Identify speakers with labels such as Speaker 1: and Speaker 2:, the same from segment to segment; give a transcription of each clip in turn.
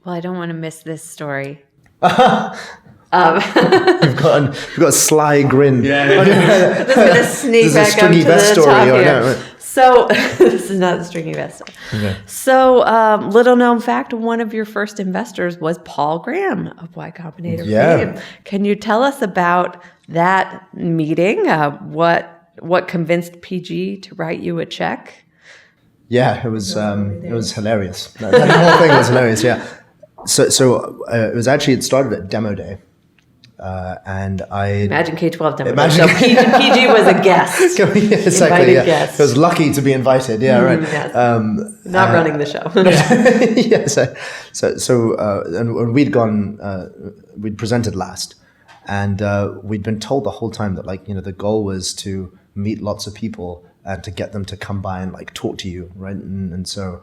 Speaker 1: Well, I don't want to miss this story.
Speaker 2: You've got a sly grin.
Speaker 1: This is going to sneak back up to the top here. No. So this is not the stringy vest story. Okay. So little known fact, one of your first investors was Paul Graham of Y Combinator fame. Can you tell us about that meeting? What convinced PG to write you a check?
Speaker 2: Yeah, it was hilarious. That whole thing was hilarious. Yeah. So it started at demo day. And I
Speaker 1: imagine K-12 demo. So PG was a guest.
Speaker 2: Exactly. Yeah. Guest. I was lucky to be invited. Yeah, right.
Speaker 1: Yes. Not running the show.
Speaker 2: And we'd presented last, and we'd been told the whole time that the goal was to meet lots of people and to get them to come by and talk to you, right? And so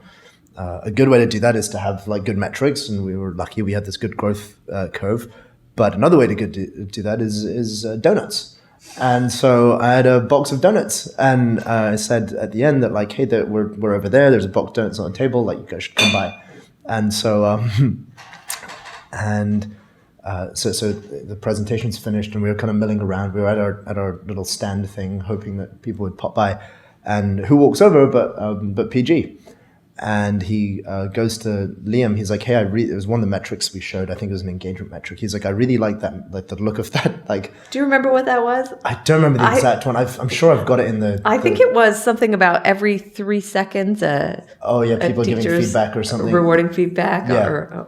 Speaker 2: a good way to do that is to have good metrics, and we were lucky we had this good growth curve. But another way to do that is donuts. And so I had a box of donuts, and I said at the end that hey, we're over there. There's a box of donuts on the table. You guys should come by. And so so the presentation's finished, and we were kind of milling around. We were at our little stand thing, hoping that people would pop by. And who walks over but PG? And he goes to Liam. He's like, "Hey, it was one of the metrics we showed. I think it was an engagement metric." He's like, "I really like that, the look of that."
Speaker 1: Do you remember what that was?
Speaker 2: I don't remember the exact one. I'm sure I've got it in the.
Speaker 1: I think it was something about every 3 seconds.
Speaker 2: People giving feedback or something.
Speaker 1: Rewarding feedback.
Speaker 2: Yeah.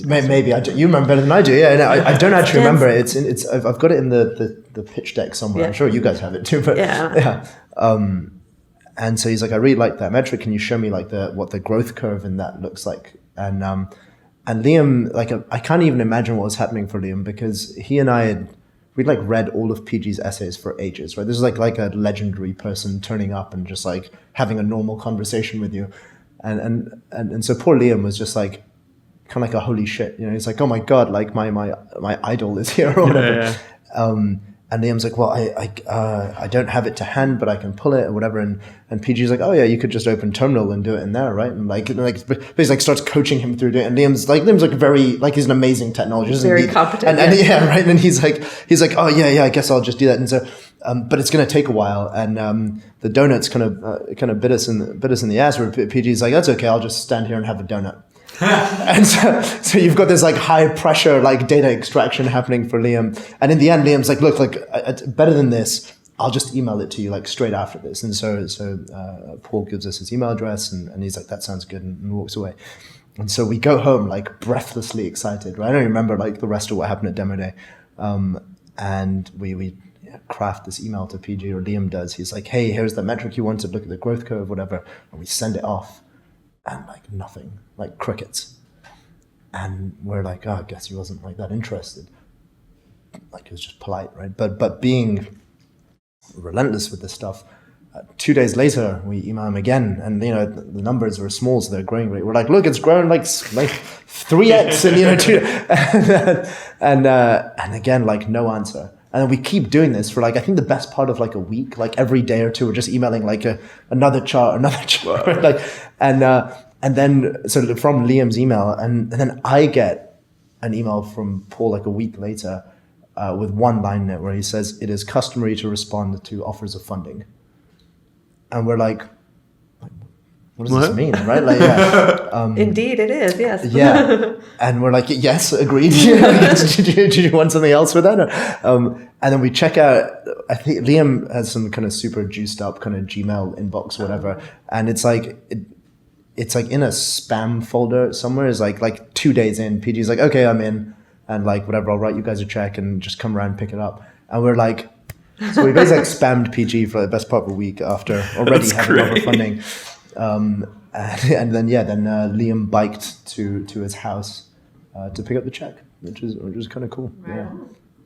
Speaker 2: Maybe you remember better than I do. Yeah, no, I don't actually remember it. I've got it in the pitch deck somewhere. Yeah. I'm sure you guys have it too. But yeah. And so he's like, "I really like that metric. Can you show me what the growth curve in that looks like?" And Liam, I can't even imagine what was happening for Liam, because he and we'd read all of PG's essays for ages, right? This is like a legendary person turning up and just having a normal conversation with you, and so poor Liam was just kind of like a holy shit, he's like, "Oh my god, my idol is here," or whatever. Yeah. And Liam's like, "Well, I don't have it to hand, but I can pull it or whatever." And PG's like, "Oh yeah, you could just open terminal and do it in there, right?" And but he's starts coaching him through it. And Liam's very he's an amazing technologist,
Speaker 1: very competent.
Speaker 2: And yeah, right. And he's like, "Oh yeah, I guess I'll just do that." And so, but it's going to take a while. And the donuts kind of bit us in the ass. Where PG's like, "That's okay, I'll just stand here and have a donut." And so you've got this high pressure data extraction happening for Liam, and in the end Liam's like, "Look, better than this, I'll just email it to you straight after this." And so Paul gives us his email address, and he's like, "That sounds good," and walks away. And so we go home breathlessly excited, right? I don't remember the rest of what happened at demo day, and we craft this email to PG, or Liam does. He's like, "Hey, here's the metric you wanted, look at the growth curve, whatever," and we send it off. And nothing, crickets. And we're like, "Oh, I guess he wasn't that interested." He was just polite, right? But being relentless with this stuff, 2 days later, we email him again, and the numbers were small, so they're growing great. We're like, "Look, it's grown 3x in 2," and again no answer. And we keep doing this for I think the best part of a week, every day or two, we're just emailing another chart. Wow. And then so from Liam's email, and then I get an email from Paul a week later with one line in it where he says, "It is customary to respond to offers of funding." And we're like, what does this mean, right?
Speaker 1: Indeed, it is. Yes.
Speaker 2: Yeah, and we're like, "Yes, agreed." Did you want something else with that? And then we check out. I think Liam has some kind of super juiced up kind of Gmail inbox, whatever, and it's it's in a spam folder somewhere. It's like 2 days in. PG's like, "Okay, I'm in," and whatever. I'll write you guys a check and just come around and pick it up. And we're like, so we basically spammed PG for the best part of a week after already having overfunding. And then Liam biked to his house to pick up the check, which was kind of cool. Right.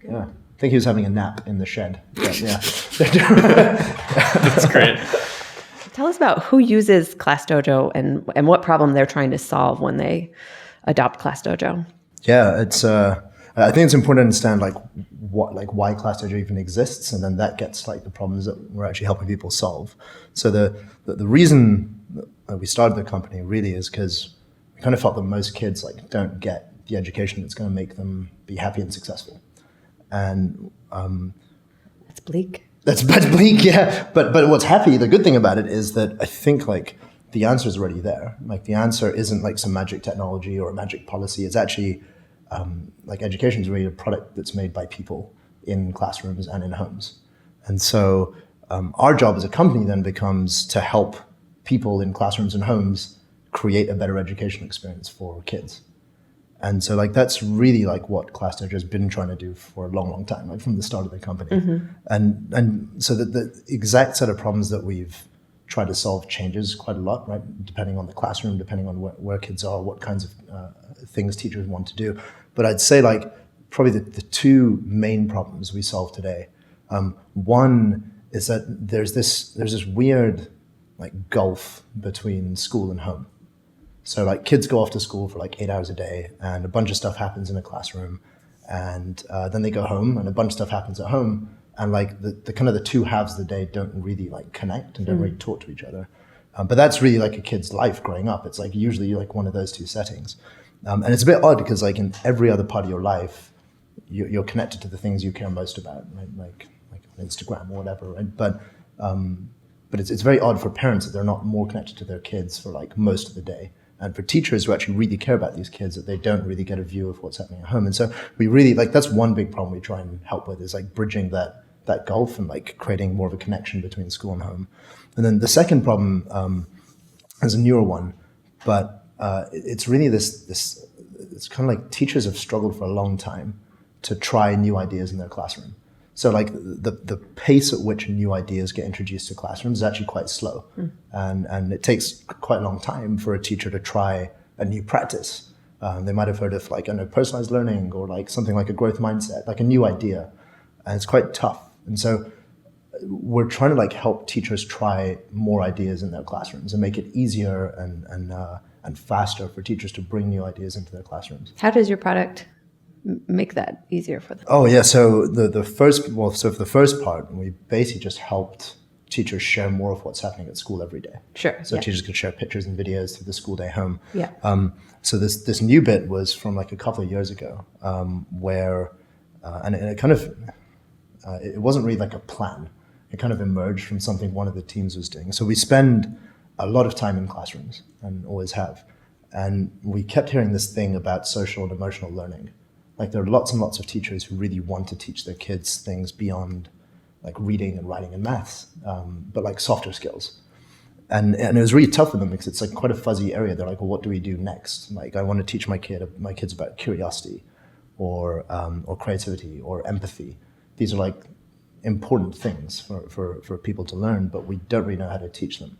Speaker 2: Yeah. I think he was having a nap in the shed. But, yeah.
Speaker 3: That's great.
Speaker 1: Tell us about who uses ClassDojo and what problem they're trying to solve when they adopt ClassDojo.
Speaker 2: Yeah, it's. I think it's important to understand why ClassDojo even exists, and then that gets the problems that we're actually helping people solve. So the reason that we started the company really is because we kind of felt that most kids like don't get the education that's going to make them be happy and successful. And
Speaker 1: it's bleak.
Speaker 2: That's bleak, yeah. But the good thing about it is that I think like the answer is already there. Like the answer isn't like some magic technology or a magic policy. It's actually like education is really a product that's made by people in classrooms and in homes. And so our job as a company then becomes to help people in classrooms and homes create a better education experience for kids. And so like that's really like what ClassDojo has been trying to do for a long, long time, like from the start of the company. Mm-hmm. And so that the exact set of problems that we've tried to solve changes quite a lot, right? Depending on the classroom, depending on where kids are, what kinds of things teachers want to do. But I'd say like probably the two main problems we solve today. One is that there's this weird like gulf between school and home. So like kids go off to school for like 8 hours a day and a bunch of stuff happens in a classroom, and then they go home and a bunch of stuff happens at home, and like the kind of the two halves of the day don't really like connect and don't really talk to each other. But that's really like a kid's life growing up. It's like usually like one of those two settings. And it's a bit odd because like in every other part of your life, you're connected to the things you care most about, right? Like on Instagram or whatever, right? But it's very odd for parents that they're not more connected to their kids for like most of the day. And for teachers who actually really care about these kids, that they don't really get a view of what's happening at home. And so we really like, that's one big problem we try and help with, is like bridging that gulf and like creating more of a connection between school and home. And then the second problem is a newer one, but it's really this it's kind of like teachers have struggled for a long time to try new ideas in their classroom. So like the pace at which new ideas get introduced to classrooms is actually quite slow. And it takes quite a long time for a teacher to try a new practice. They might have heard of like, I don't know, personalized learning or like something like a growth mindset, like a new idea. And it's quite tough. And so we're trying to like help teachers try more ideas in their classrooms and make it easier and faster for teachers to bring new ideas into their classrooms.
Speaker 1: How does your product make that easier for them?
Speaker 2: Oh yeah, so for the first part, we basically just helped teachers share more of what's happening at school every day.
Speaker 1: Sure.
Speaker 2: So teachers could share pictures and videos through the school day home.
Speaker 1: Yeah.
Speaker 2: So this new bit was from like a couple of years ago, where and it kind of it wasn't really like a plan. It kind of emerged from something one of the teams was doing. So we spend a lot of time in classrooms and always have, and we kept hearing this thing about social and emotional learning. Like there are lots and lots of teachers who really want to teach their kids things beyond like reading and writing and maths, but like softer skills. And it was really tough for them because it's like quite a fuzzy area. They're like, well, what do we do next? Like I want to teach my kids about curiosity or creativity or empathy. These are like important things for people to learn, but we don't really know how to teach them.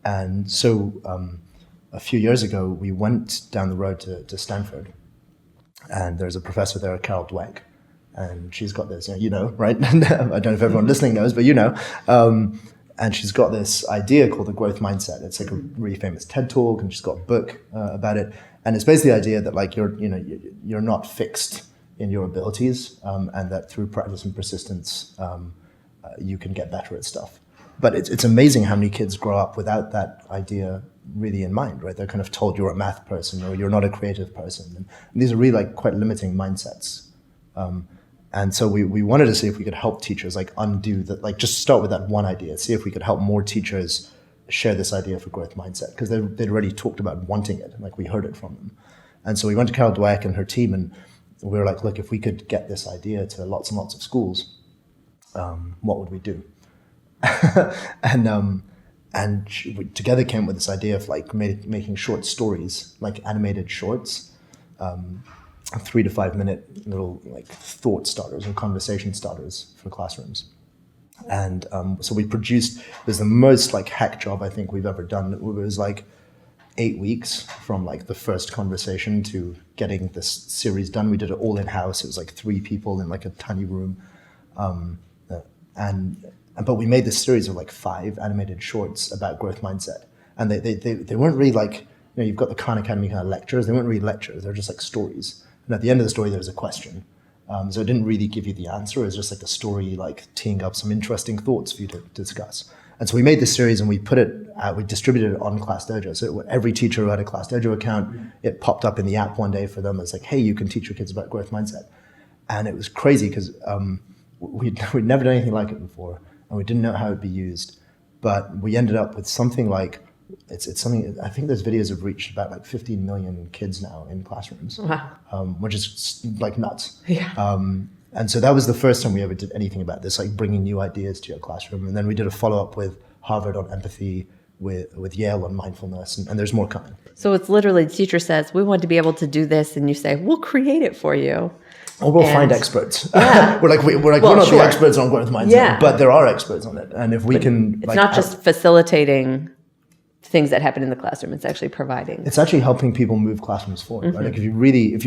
Speaker 2: And so a few years ago, we went down the road to Stanford. And there's a professor there, Carol Dweck, and she's got this, you know, right? I don't know if everyone listening knows, but you know. And she's got this idea called the growth mindset. It's like a really famous TED talk, and she's got a book about it. And it's basically the idea that like you're not fixed in your abilities, and that through practice and persistence, you can get better at stuff. But it's amazing how many kids grow up without that idea really in mind, right? They're kind of told you're a math person or you're not a creative person. And these are really like quite limiting mindsets. And so we wanted to see if we could help teachers like undo that, like just start with that one idea, see if we could help more teachers share this idea for growth mindset, because they'd already talked about wanting it, like we heard it from them. And so we went to Carol Dweck and her team, and we were like, look, if we could get this idea to lots and lots of schools, what would we do? And we together came up with this idea of like making short stories, like animated shorts, 3 to 5 minute little like thought starters or conversation starters for classrooms. And so we produced, it was the most like hack job I think we've ever done. It was like 8 weeks from like the first conversation to getting this series done. We did it all in-house. It was like 3 people in like a tiny room. But we made this series of like 5 animated shorts about growth mindset. And they weren't really like, you know, you've got the Khan Academy kind of lectures. They weren't really lectures. They're just like stories. And at the end of the story, there was a question. So it didn't really give you the answer. It was just like a story, like teeing up some interesting thoughts for you to discuss. And so we made this series and we put it out, we distributed it on ClassDojo. So every teacher who had a ClassDojo account, it popped up in the app one day for them. It's like, hey, you can teach your kids about growth mindset. And it was crazy because we'd never done anything like it before, and we didn't know how it'd be used. But we ended up with something like, it's something, I think those videos have reached about like 15 million kids now in classrooms, which is like nuts.
Speaker 1: Yeah.
Speaker 2: And so that was the first time we ever did anything about this, like bringing new ideas to your classroom. And then we did a follow-up with Harvard on empathy, with Yale on mindfulness, and there's more coming.
Speaker 1: So it's literally, the teacher says, we want to be able to do this, and you say, we'll create it for you.
Speaker 2: Or we'll find experts. Yeah. we're not the experts on growth mindset, but there are experts on it. And if we can...
Speaker 1: It's not just facilitating things that happen in the classroom, it's actually providing.
Speaker 2: It's actually helping people move classrooms forward. Right? Like if you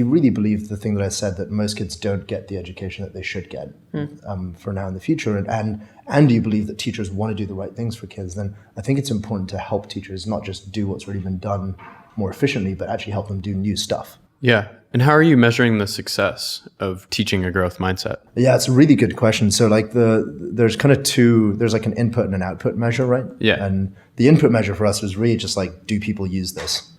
Speaker 2: really believe the thing that I said, that most kids don't get the education that they should get for now and the future, and you believe that teachers want to do the right things for kids, then I think it's important to help teachers not just do what's already been done more efficiently, but actually help them do new stuff.
Speaker 3: Yeah. And how are you measuring the success of teaching a growth mindset?
Speaker 2: Yeah, it's a really good question. So like there's kind of there's like an input and an output measure, right?
Speaker 3: Yeah.
Speaker 2: And the input measure for us was really just like, do people use this?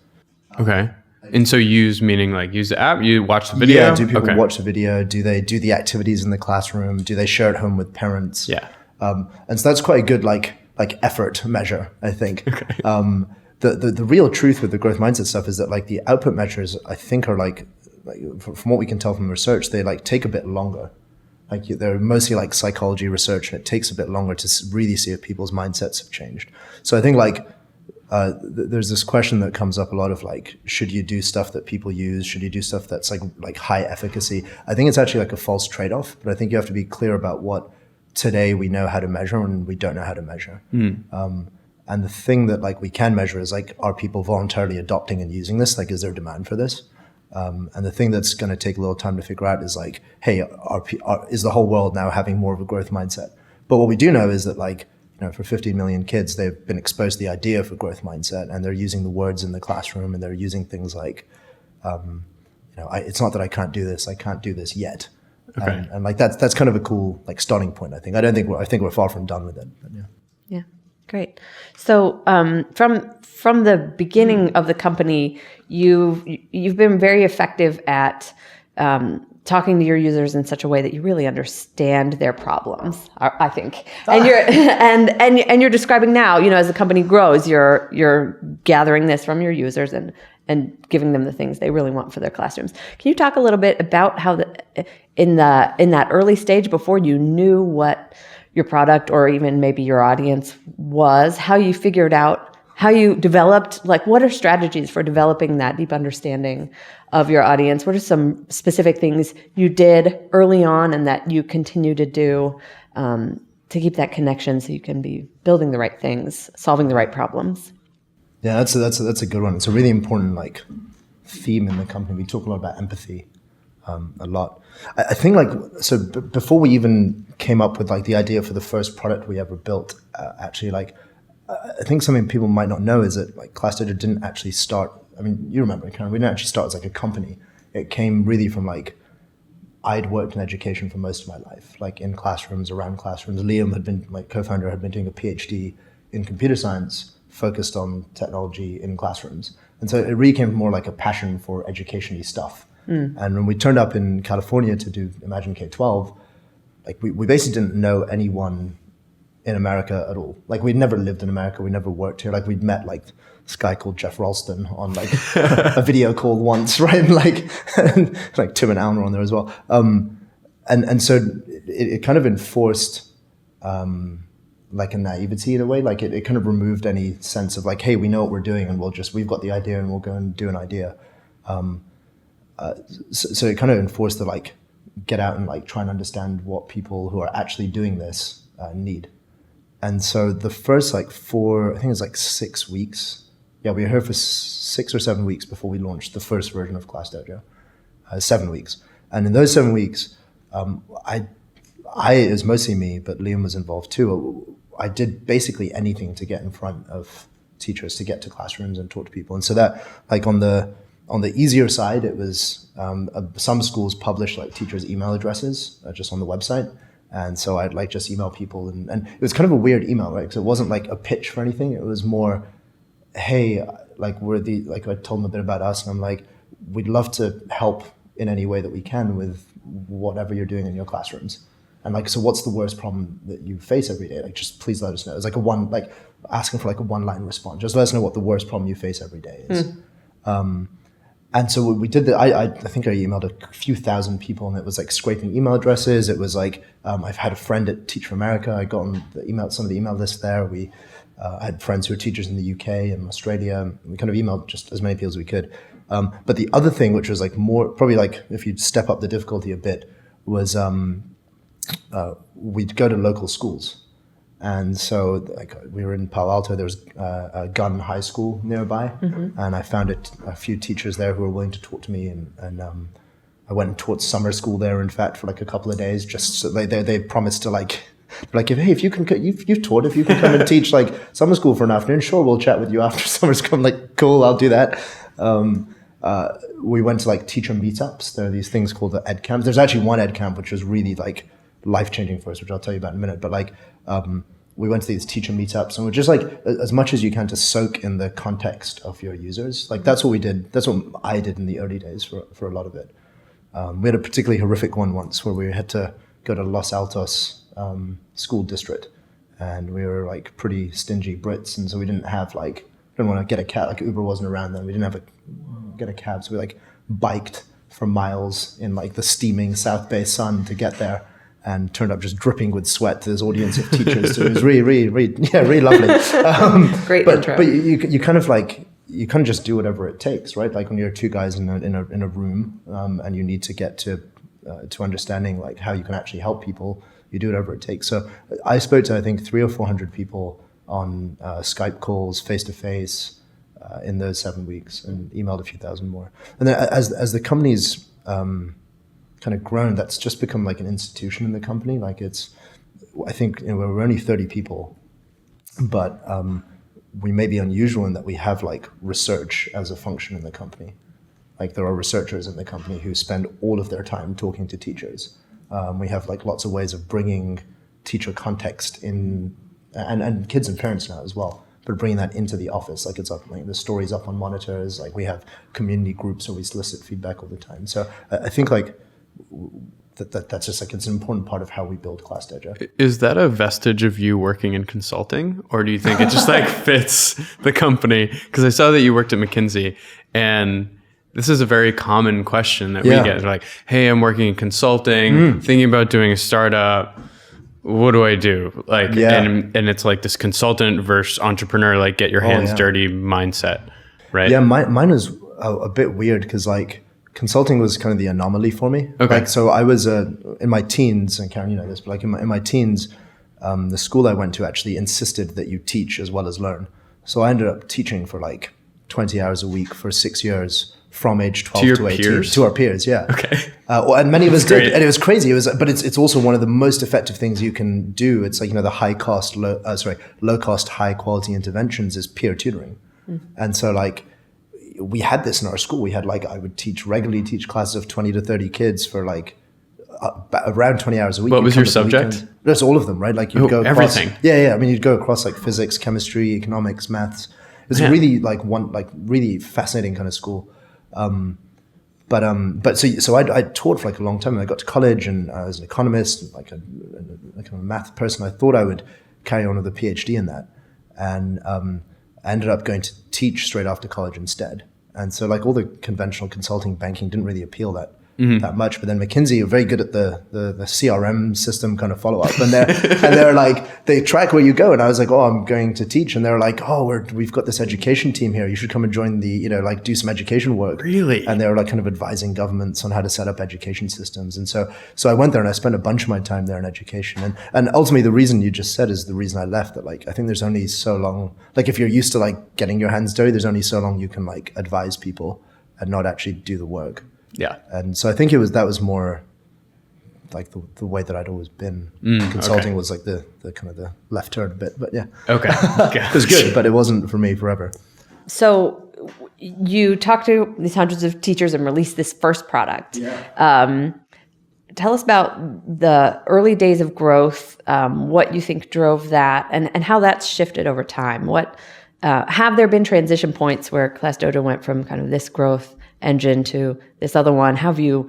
Speaker 3: Okay. And so use meaning like use the app, you watch the video?
Speaker 2: Yeah, do people watch the video? Do they do the activities in the classroom? Do they share at home with parents?
Speaker 3: Yeah.
Speaker 2: And so that's quite a good like effort measure, I think. Okay. The real truth with the growth mindset stuff is that like the output measures, I think, are like from what we can tell from research, they like take a bit longer. Like they're mostly like psychology research, and it takes a bit longer to really see if people's mindsets have changed. So I think like there's this question that comes up a lot of like, should you do stuff that people use? Should you do stuff that's like high efficacy? I think it's actually like a false trade-off, but I think you have to be clear about what today we know how to measure and we don't know how to measure. And the thing that like we can measure is like, are people voluntarily adopting and using this? Like, is there demand for this? And the thing that's going to take a little time to figure out is like, hey, is the whole world now having more of a growth mindset? But what we do know is that like, for 15 million kids, they've been exposed to the idea for growth mindset, and they're using the words in the classroom, and they're using things like, it's not that I can't do this, I can't do this yet. Okay. And like that's kind of a cool like starting point. I think. I think we're far from done with it. But yeah.
Speaker 1: Yeah. Great. So from the beginning of the company, you've been very effective at talking to your users in such a way that you really understand their problems, I think. And you're and you're describing now, as the company grows, you're gathering this from your users and giving them the things they really want for their classrooms. Can you talk a little bit about how in that early stage, before you knew what your product or even maybe your audience was, how you figured out, how you developed, like what are strategies for developing that deep understanding of your audience? What are some specific things you did early on and that you continue to do to keep that connection so you can be building the right things, solving the right problems?
Speaker 2: Yeah, that's a good one. It's a really important like theme in the company. We talk a lot about empathy a lot. I think before we even came up with like the idea for the first product we ever built, actually like I think something people might not know is that like ClassDojo didn't actually start. I mean, you remember, Karen, we didn't actually start as like a company. It came really from like I'd worked in education for most of my life, like in classrooms, around classrooms. Liam had been, my co-founder, had been doing a PhD in computer science focused on technology in classrooms. And so it really came from more like a passion for education-y stuff. And when we turned up in California to do Imagine K-12, like we basically didn't know anyone in America at all. Like we'd never lived in America, we never worked here. Like we'd met like this guy called Jeff Ralston on like a video call once, right? And like Tim and Alan were on there as well. And so it kind of enforced like a naivety in a way. Like it kind of removed any sense of like, hey, we know what we're doing and we've got the idea and we'll go and do an idea. So it kind of enforced the like get out and like try and understand what people who are actually doing this need. And so the first like I think it was like 6 weeks. Yeah, we were here for 6 or 7 weeks before we launched the first version of ClassDojo. 7 weeks. And in those 7 weeks, it was mostly me, but Liam was involved too. I did basically anything to get in front of teachers, to get to classrooms and talk to people. And so that like on the easier side, it was some schools publish like teachers' email addresses just on the website. And so I'd like just email people, and it was kind of a weird email, right? Because it wasn't like a pitch for anything. It was more, hey, like I told them a bit about us, and I'm like, we'd love to help in any way that we can with whatever you're doing in your classrooms. And like, so what's the worst problem that you face every day? Like, just please let us know. It's like asking for like a one-line response. Just let us know what the worst problem you face every day is. And so we did that. I think I emailed a few thousand people, and it was like scraping email addresses. It was like, I've had a friend at Teach for America. I got on some of the email list there. I had friends who are teachers in the UK and Australia. We kind of emailed just as many people as we could. But the other thing, which was like more, probably like if you step up the difficulty a bit, was we'd go to local schools. And so like we were in Palo Alto, there was a gun high school nearby. And I found a few teachers there who were willing to talk to me. And I went and taught summer school there, in fact, for like a couple of days. Just so they promised to like, if you can, you've taught, if you can come and teach like summer school for an afternoon, sure, we'll chat with you after summer school. I'm like, cool, I'll do that. We went to like teacher meetups. There are these things called the ed camps. There's actually one ed camp which was really like life-changing for us, which I'll tell you about in a minute. But like, we went to these teacher meetups, and we're just like, as much as you can to soak in the context of your users. Like that's what we did. That's what I did in the early days for a lot of it. We had a particularly horrific one once where we had to go to Los Altos school district, and we were like pretty stingy Brits, and so we didn't want to get a cab. Like Uber wasn't around then. We didn't get a cab, so we like biked for miles in like the steaming South Bay sun to get there, and turned up just dripping with sweat to this audience of teachers. So it was really lovely.
Speaker 1: Great intro.
Speaker 2: But you kind of just do whatever it takes, right? Like when you're two guys in a room, and you need to get to understanding like how you can actually help people, you do whatever it takes. So I spoke to I think 300 or 400 people on Skype calls, face to face, in those 7 weeks, and emailed a few thousand more. And then as the company's kind of grown, that's just become like an institution in the company. Like I think we're only 30 people, but we may be unusual in that we have like research as a function in the company. Like there are researchers in the company who spend all of their time talking to teachers. We have like lots of ways of bringing teacher context in, and kids and parents now as well, but bringing that into the office. Like it's up, like the story's up on monitors. Like we have community groups where we solicit feedback all the time. So I think like that's just like, it's an important part of how we build ClassDojo.
Speaker 3: Is that a vestige of you working in consulting, or do you think it just like fits the company? Because I saw that you worked at McKinsey, and this is a very common question that we get. Like, hey, I'm working in consulting, thinking about doing a startup. What do I do? Like, and it's like this consultant versus entrepreneur, like get your hands dirty mindset, right?
Speaker 2: Yeah, mine was a bit weird because like consulting was kind of the anomaly for me.
Speaker 3: Okay.
Speaker 2: Like, so I was in my teens, and Karen, you know this, but like in my teens, the school I went to actually insisted that you teach as well as learn. So I ended up teaching for like 20 hours a week for 6 years. From age 12 to 18
Speaker 3: peers?
Speaker 2: To our peers, yeah.
Speaker 3: Okay.
Speaker 2: And many of us
Speaker 3: That's
Speaker 2: did,
Speaker 3: great.
Speaker 2: and it was crazy. But it's also one of the most effective things you can do. It's like, the low cost, high quality interventions is peer tutoring. And so like we had this in our school. We had like, I would regularly teach classes of 20 to 30 kids for like around 20 hours a week.
Speaker 3: What was your subject?
Speaker 2: That's all of them, right? Like you'd go across,
Speaker 3: everything.
Speaker 2: Yeah. I mean, you'd go across like physics, chemistry, economics, maths. It was really really fascinating kind of school. So I taught for like a long time, and I got to college, and I was an economist, like a math person. I thought I would carry on with a PhD in that, and I ended up going to teach straight after college instead. And so like all the conventional consulting banking didn't really appeal that much. But then McKinsey are very good at the CRM system kind of follow up, and they're like, they track where you go. And I was like, oh, I'm going to teach, and they're like, oh, we've got this education team here. You should come and join the like do some education work.
Speaker 3: Really?
Speaker 2: And they were like kind of advising governments on how to set up education systems. And so I went there, and I spent a bunch of my time there in education. And ultimately, the reason you just said is the reason I left. That like I think there's only so long. Like if you're used to like getting your hands dirty, there's only so long you can like advise people and not actually do the work.
Speaker 3: Yeah.
Speaker 2: And so I think that was more like the way that I'd always been. Consulting was like the kind of the left turn a bit, but yeah.
Speaker 3: Okay.
Speaker 2: It was good, but it wasn't for me forever.
Speaker 1: So you talked to these hundreds of teachers and released this first product.
Speaker 2: Yeah.
Speaker 1: tell us about the early days of growth, what you think drove that, and how that's shifted over time. What have there been transition points where ClassDojo went from kind of this growth engine to this other one? Have you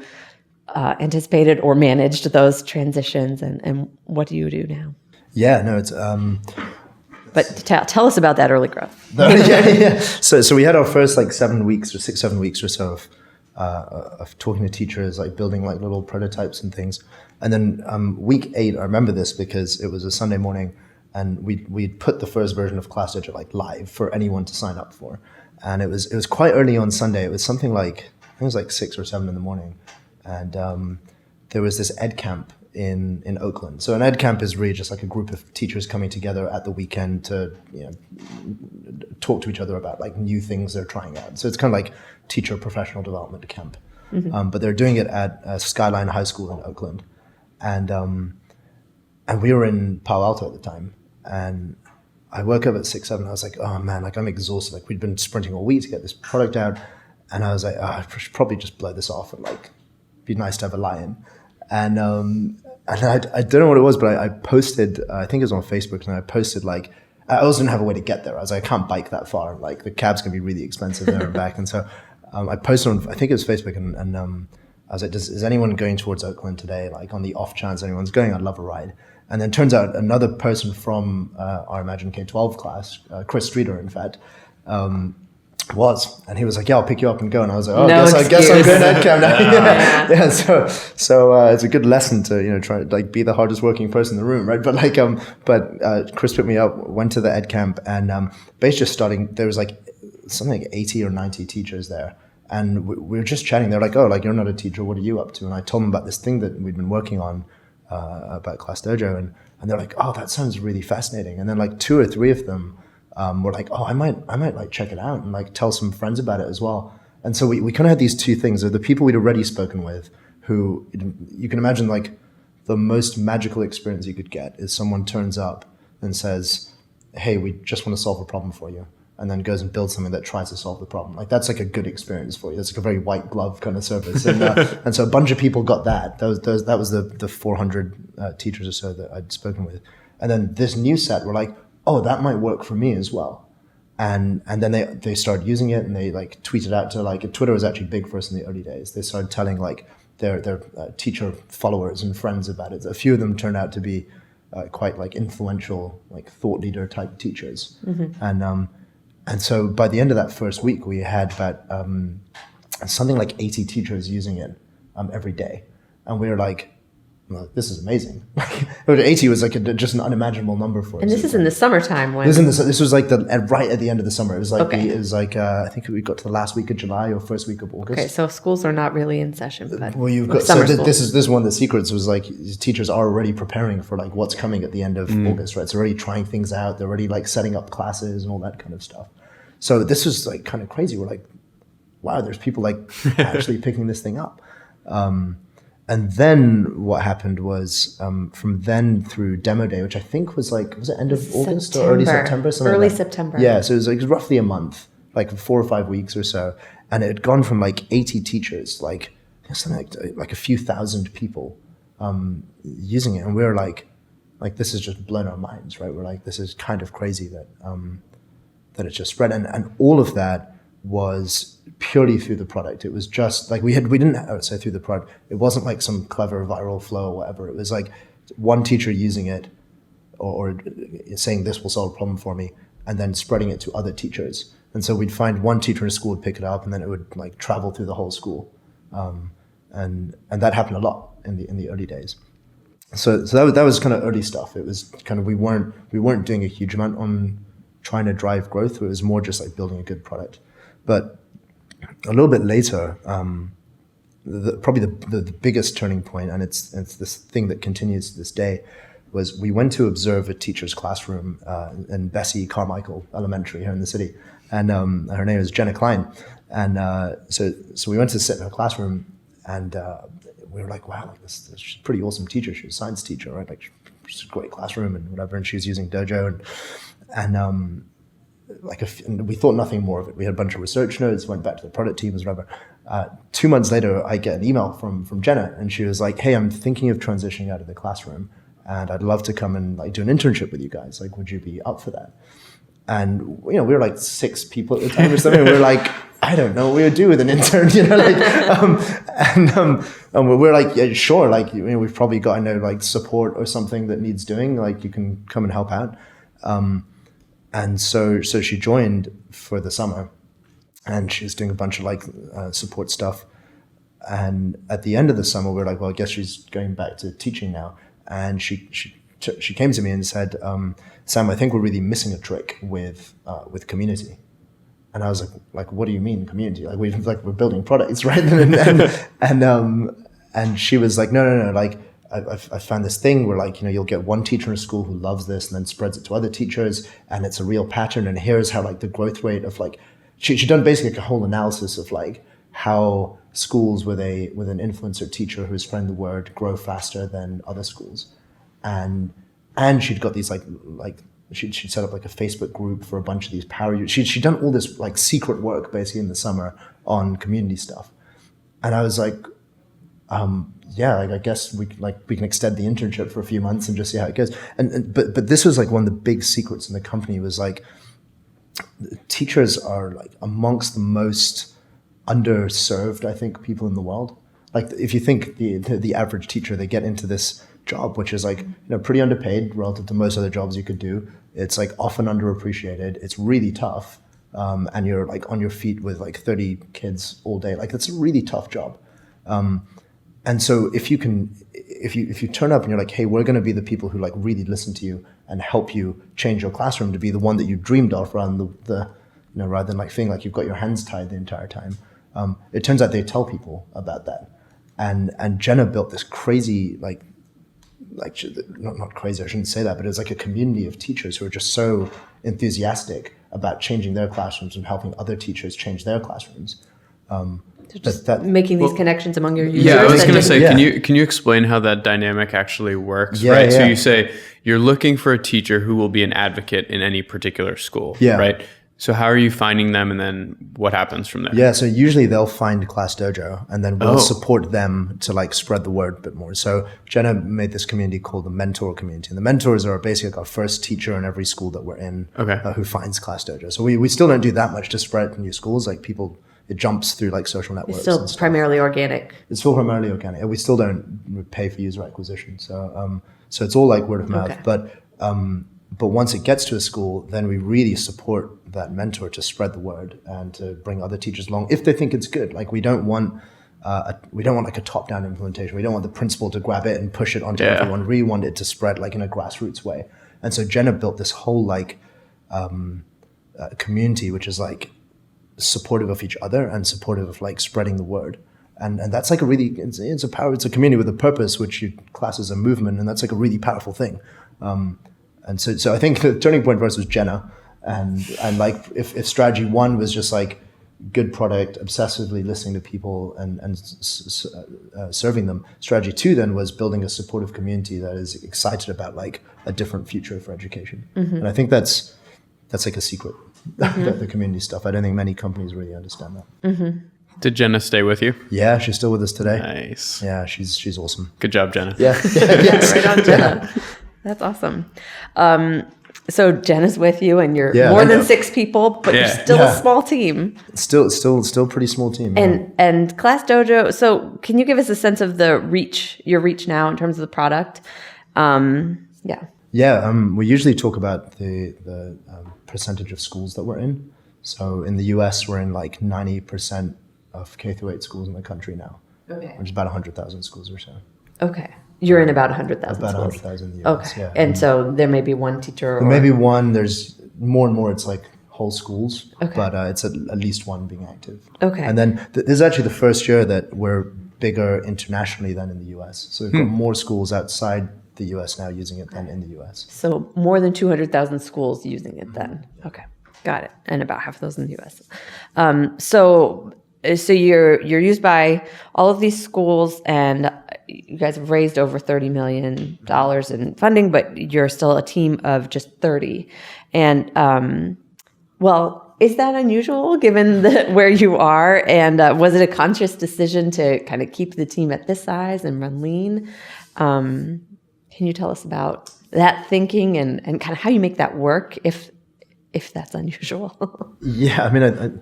Speaker 1: anticipated or managed those transitions, and what do you do now?
Speaker 2: Yeah, no, it's.
Speaker 1: But tell us about that early growth.
Speaker 2: Yeah. So we had our first like 7 weeks or 7 weeks or so of talking to teachers, like building like little prototypes and things. And then week 8, I remember this because it was a Sunday morning, and we'd put the first version of ClassDojo like live for anyone to sign up for. And it was quite early on Sunday. It was something like, it was like 6 or 7 in the morning. And there was this ed camp in Oakland. So an ed camp is really just like a group of teachers coming together at the weekend to talk to each other about like new things they're trying out. So it's kind of like teacher professional development camp. Mm-hmm. But they're doing it at Skyline High School in Oakland. And we were in Palo Alto at the time. And I woke up at 6, 7. I was like, oh man, like I'm exhausted. Like we'd been sprinting all week to get this product out. And I was like, I should probably just blow this off and like be nice to have a lie-in. And I don't know what it was, but I posted, I think it was on Facebook, and I posted like, I also didn't have a way to get there. I was like, I can't bike that far. Like the cab's gonna be really expensive there and back. And so I posted on, I think it was Facebook, and I was like, is anyone going towards Oakland today? Like on the off chance anyone's going, I'd love a ride. And then turns out another person from our Imagine K-12 class, Chris Streeter, in fact, and he was like, yeah, I'll pick you up and go. And I was like, oh, I guess I'm going to EdCamp now. Yeah. So it's a good lesson to, try to like be the hardest working person in the room. Right. But like, Chris picked me up, went to the EdCamp, and basically just starting, there was like something like 80 or 90 teachers there. And we were just chatting. They're like, oh, like you're not a teacher. What are you up to? And I told them about this thing that we'd been working on about ClassDojo. And they're like, oh, that sounds really fascinating. And then like 2 or 3 of them were like, oh, I might like check it out and like tell some friends about it as well. And so we kind of had these 2 things. They're the people we'd already spoken with, who you can imagine like the most magical experience you could get is someone turns up and says, hey, we just want to solve a problem for you. And then goes and builds something that tries to solve the problem. Like that's like a good experience for you. That's like a very white glove kind of service. And so a bunch of people got that. That was the 400 teachers or so that I'd spoken with. And then this new set were like, oh, that might work for me as well. And then they started using it, and they like tweeted out to like, Twitter was actually big for us in the early days. They started telling like their teacher followers and friends about it. A few of them turned out to be quite like influential, like thought leader type teachers. Mm-hmm. And so by the end of that first week, we had about something like 80 teachers using it every day. And we were like, well, this is amazing. 80 was like just an unimaginable number for us.
Speaker 1: And this is in the summertime when
Speaker 2: this was like right at the end of the summer. It was like I think we got to the last week of July or first week of August.
Speaker 1: Okay, so schools are not really in session, but
Speaker 2: well, you've got so this is one of the secrets was like teachers are already preparing for like what's coming at the end of August, right? So already trying things out. They're already like setting up classes and all that kind of stuff. So this was like kind of crazy. We're like, wow, there's people like actually picking this thing up. And then what happened was from then through demo day, which I think was like, was it end of August or early September?
Speaker 1: Early September.
Speaker 2: Yeah, so it was like roughly a month, like 4 or 5 weeks or so. And it had gone from like 80 teachers, like something like a few thousand people using it. And we were like this has just blown our minds, right? We're like, this is kind of crazy that it's just spread. And all of that was purely through the product. It was just like we didn't say through the product. It wasn't like some clever viral flow or whatever. It was like one teacher using it or saying this will solve a problem for me, and then spreading it to other teachers. And so we'd find one teacher in a school would pick it up, and then it would like travel through the whole school. And that happened a lot in the early days. So that was kind of early stuff. It was kind of we weren't doing a huge amount on trying to drive growth. It was more just like building a good product. But a little bit later, probably the biggest turning point, and it's this thing that continues to this day, was we went to observe a teacher's classroom in Bessie Carmichael Elementary here in the city, and her name is Jenna Klein, and so we went to sit in her classroom, and we were like, wow, like this she's a pretty awesome teacher. She's a science teacher, right? Like she's a great classroom and whatever, and she was using Dojo, and we thought nothing more of it. We had a bunch of research notes, went back to the product teams, whatever. 2 months later, I get an email from Jenna, and she was like, "Hey, I'm thinking of transitioning out of the classroom, and I'd love to come and like do an internship with you guys. Like, would you be up for that?" And we were like 6 people at the time or something. We were like, I don't know what we would do with an intern, and we're like, yeah, sure. Like, we've probably got like support or something that needs doing. Like, you can come and help out. And so she joined for the summer, and she was doing a bunch of like support stuff. And at the end of the summer, we were like, well, I guess she's going back to teaching now. And she came to me and said, Sam, I think we're really missing a trick with community. And I was like, what do you mean community? Like we're building products, right? And she was like, no. Like I found this thing where like, you'll get one teacher in a school who loves this and then spreads it to other teachers, and it's a real pattern. And here's how like the growth rate of like, she'd done basically like a whole analysis of like how schools with an influencer teacher who's spreading the word grow faster than other schools. And she'd got these like she'd set up like a Facebook group for a bunch of these power users. She'd done all this like secret work basically in the summer on community stuff. And I was like, yeah, like I guess we can extend the internship for a few months and just see how it goes. But this was like one of the big secrets in the company was like, teachers are like amongst the most underserved, I think, people in the world. Like if you think the average teacher, they get into this job, which is like, pretty underpaid relative to most other jobs you could do. It's like often underappreciated. It's really tough. And you're like on your feet with like 30 kids all day. Like it's a really tough job. And so if you turn up and you're like, hey, we're going to be the people who like really listen to you and help you change your classroom to be the one that you dreamed of rather than like feeling like you've got your hands tied the entire time. It turns out they tell people about that. And Jenna built this crazy, not crazy, I shouldn't say that, but it was like a community of teachers who are just so enthusiastic about changing their classrooms and helping other teachers change their classrooms.
Speaker 1: Making these connections among your users.
Speaker 3: Yeah, I was going to say, can you explain how that dynamic actually works? Yeah, right. Yeah. So you say you're looking for a teacher who will be an advocate in any particular school. Yeah. Right. So how are you finding them, and then what happens from there? Yeah.
Speaker 2: So usually they'll find ClassDojo, and then we'll support them to like spread the word a bit more. So Jenna made this community called the Mentor Community, and the mentors are basically like our first teacher in every school that we're in, who finds ClassDojo. So we still don't do that much to spread it to new schools. Like people, it jumps through like social networks.
Speaker 1: It's still primarily organic.
Speaker 2: It's still primarily organic. We still don't pay for user acquisition. So it's all like word of mouth. But once it gets to a school, then we really support that mentor to spread the word and to bring other teachers along if they think it's good. Like we don't want like a top-down implementation. We don't want the principal to grab it and push it onto everyone. We want it to spread like in a grassroots way. And so Jenna built this whole like community which is like supportive of each other and supportive of like spreading the word. And that's like it's a community with a purpose, which you class as a movement, and that's like a really powerful thing. And so I think the turning point for us was Jenna, and like if strategy 1 was just like good product, obsessively listening to people and serving them, strategy 2 then was building a supportive community that is excited about like a different future for education. And I think that's like a secret, the community stuff. I don't think many companies really understand that.
Speaker 3: Did Jenna stay with you?
Speaker 2: Yeah, she's still with us today.
Speaker 3: Nice.
Speaker 2: Yeah, she's awesome.
Speaker 3: Good job, Jenna.
Speaker 2: Yeah.
Speaker 1: Right on, Jenna. That's awesome. So Jenna's with you, and you're more than 6 people, but you're still a small team.
Speaker 2: Still pretty small team.
Speaker 1: And ClassDojo. So can you give us a sense of your reach now in terms of the product?
Speaker 2: We usually talk about the percentage of schools that we're in. So in the US, we're in like 90% of K-8 schools in the country now, which is about 100,000 schools or so.
Speaker 1: Okay. You're in about 100,000
Speaker 2: About 100,000 in the US,
Speaker 1: okay. And so there may be one teacher?
Speaker 2: There may be one. There's more and more, it's like whole schools, but it's at least one being active.
Speaker 1: Okay.
Speaker 2: And then this is actually the first year that we're bigger internationally than in the US. So we've got more schools outside the US now using it than in the US.
Speaker 1: So more than 200,000 schools using it then. Okay. Got it. And about half of those in the US. So you're used by all of these schools, and you guys have raised over $30 million in funding, but you're still a team of just 30. And Well, is that unusual given where you are? And was it a conscious decision to kind of keep the team at this size and run lean? Can you tell us about that thinking and kind of how you make that work if that's unusual?
Speaker 2: Yeah, I mean,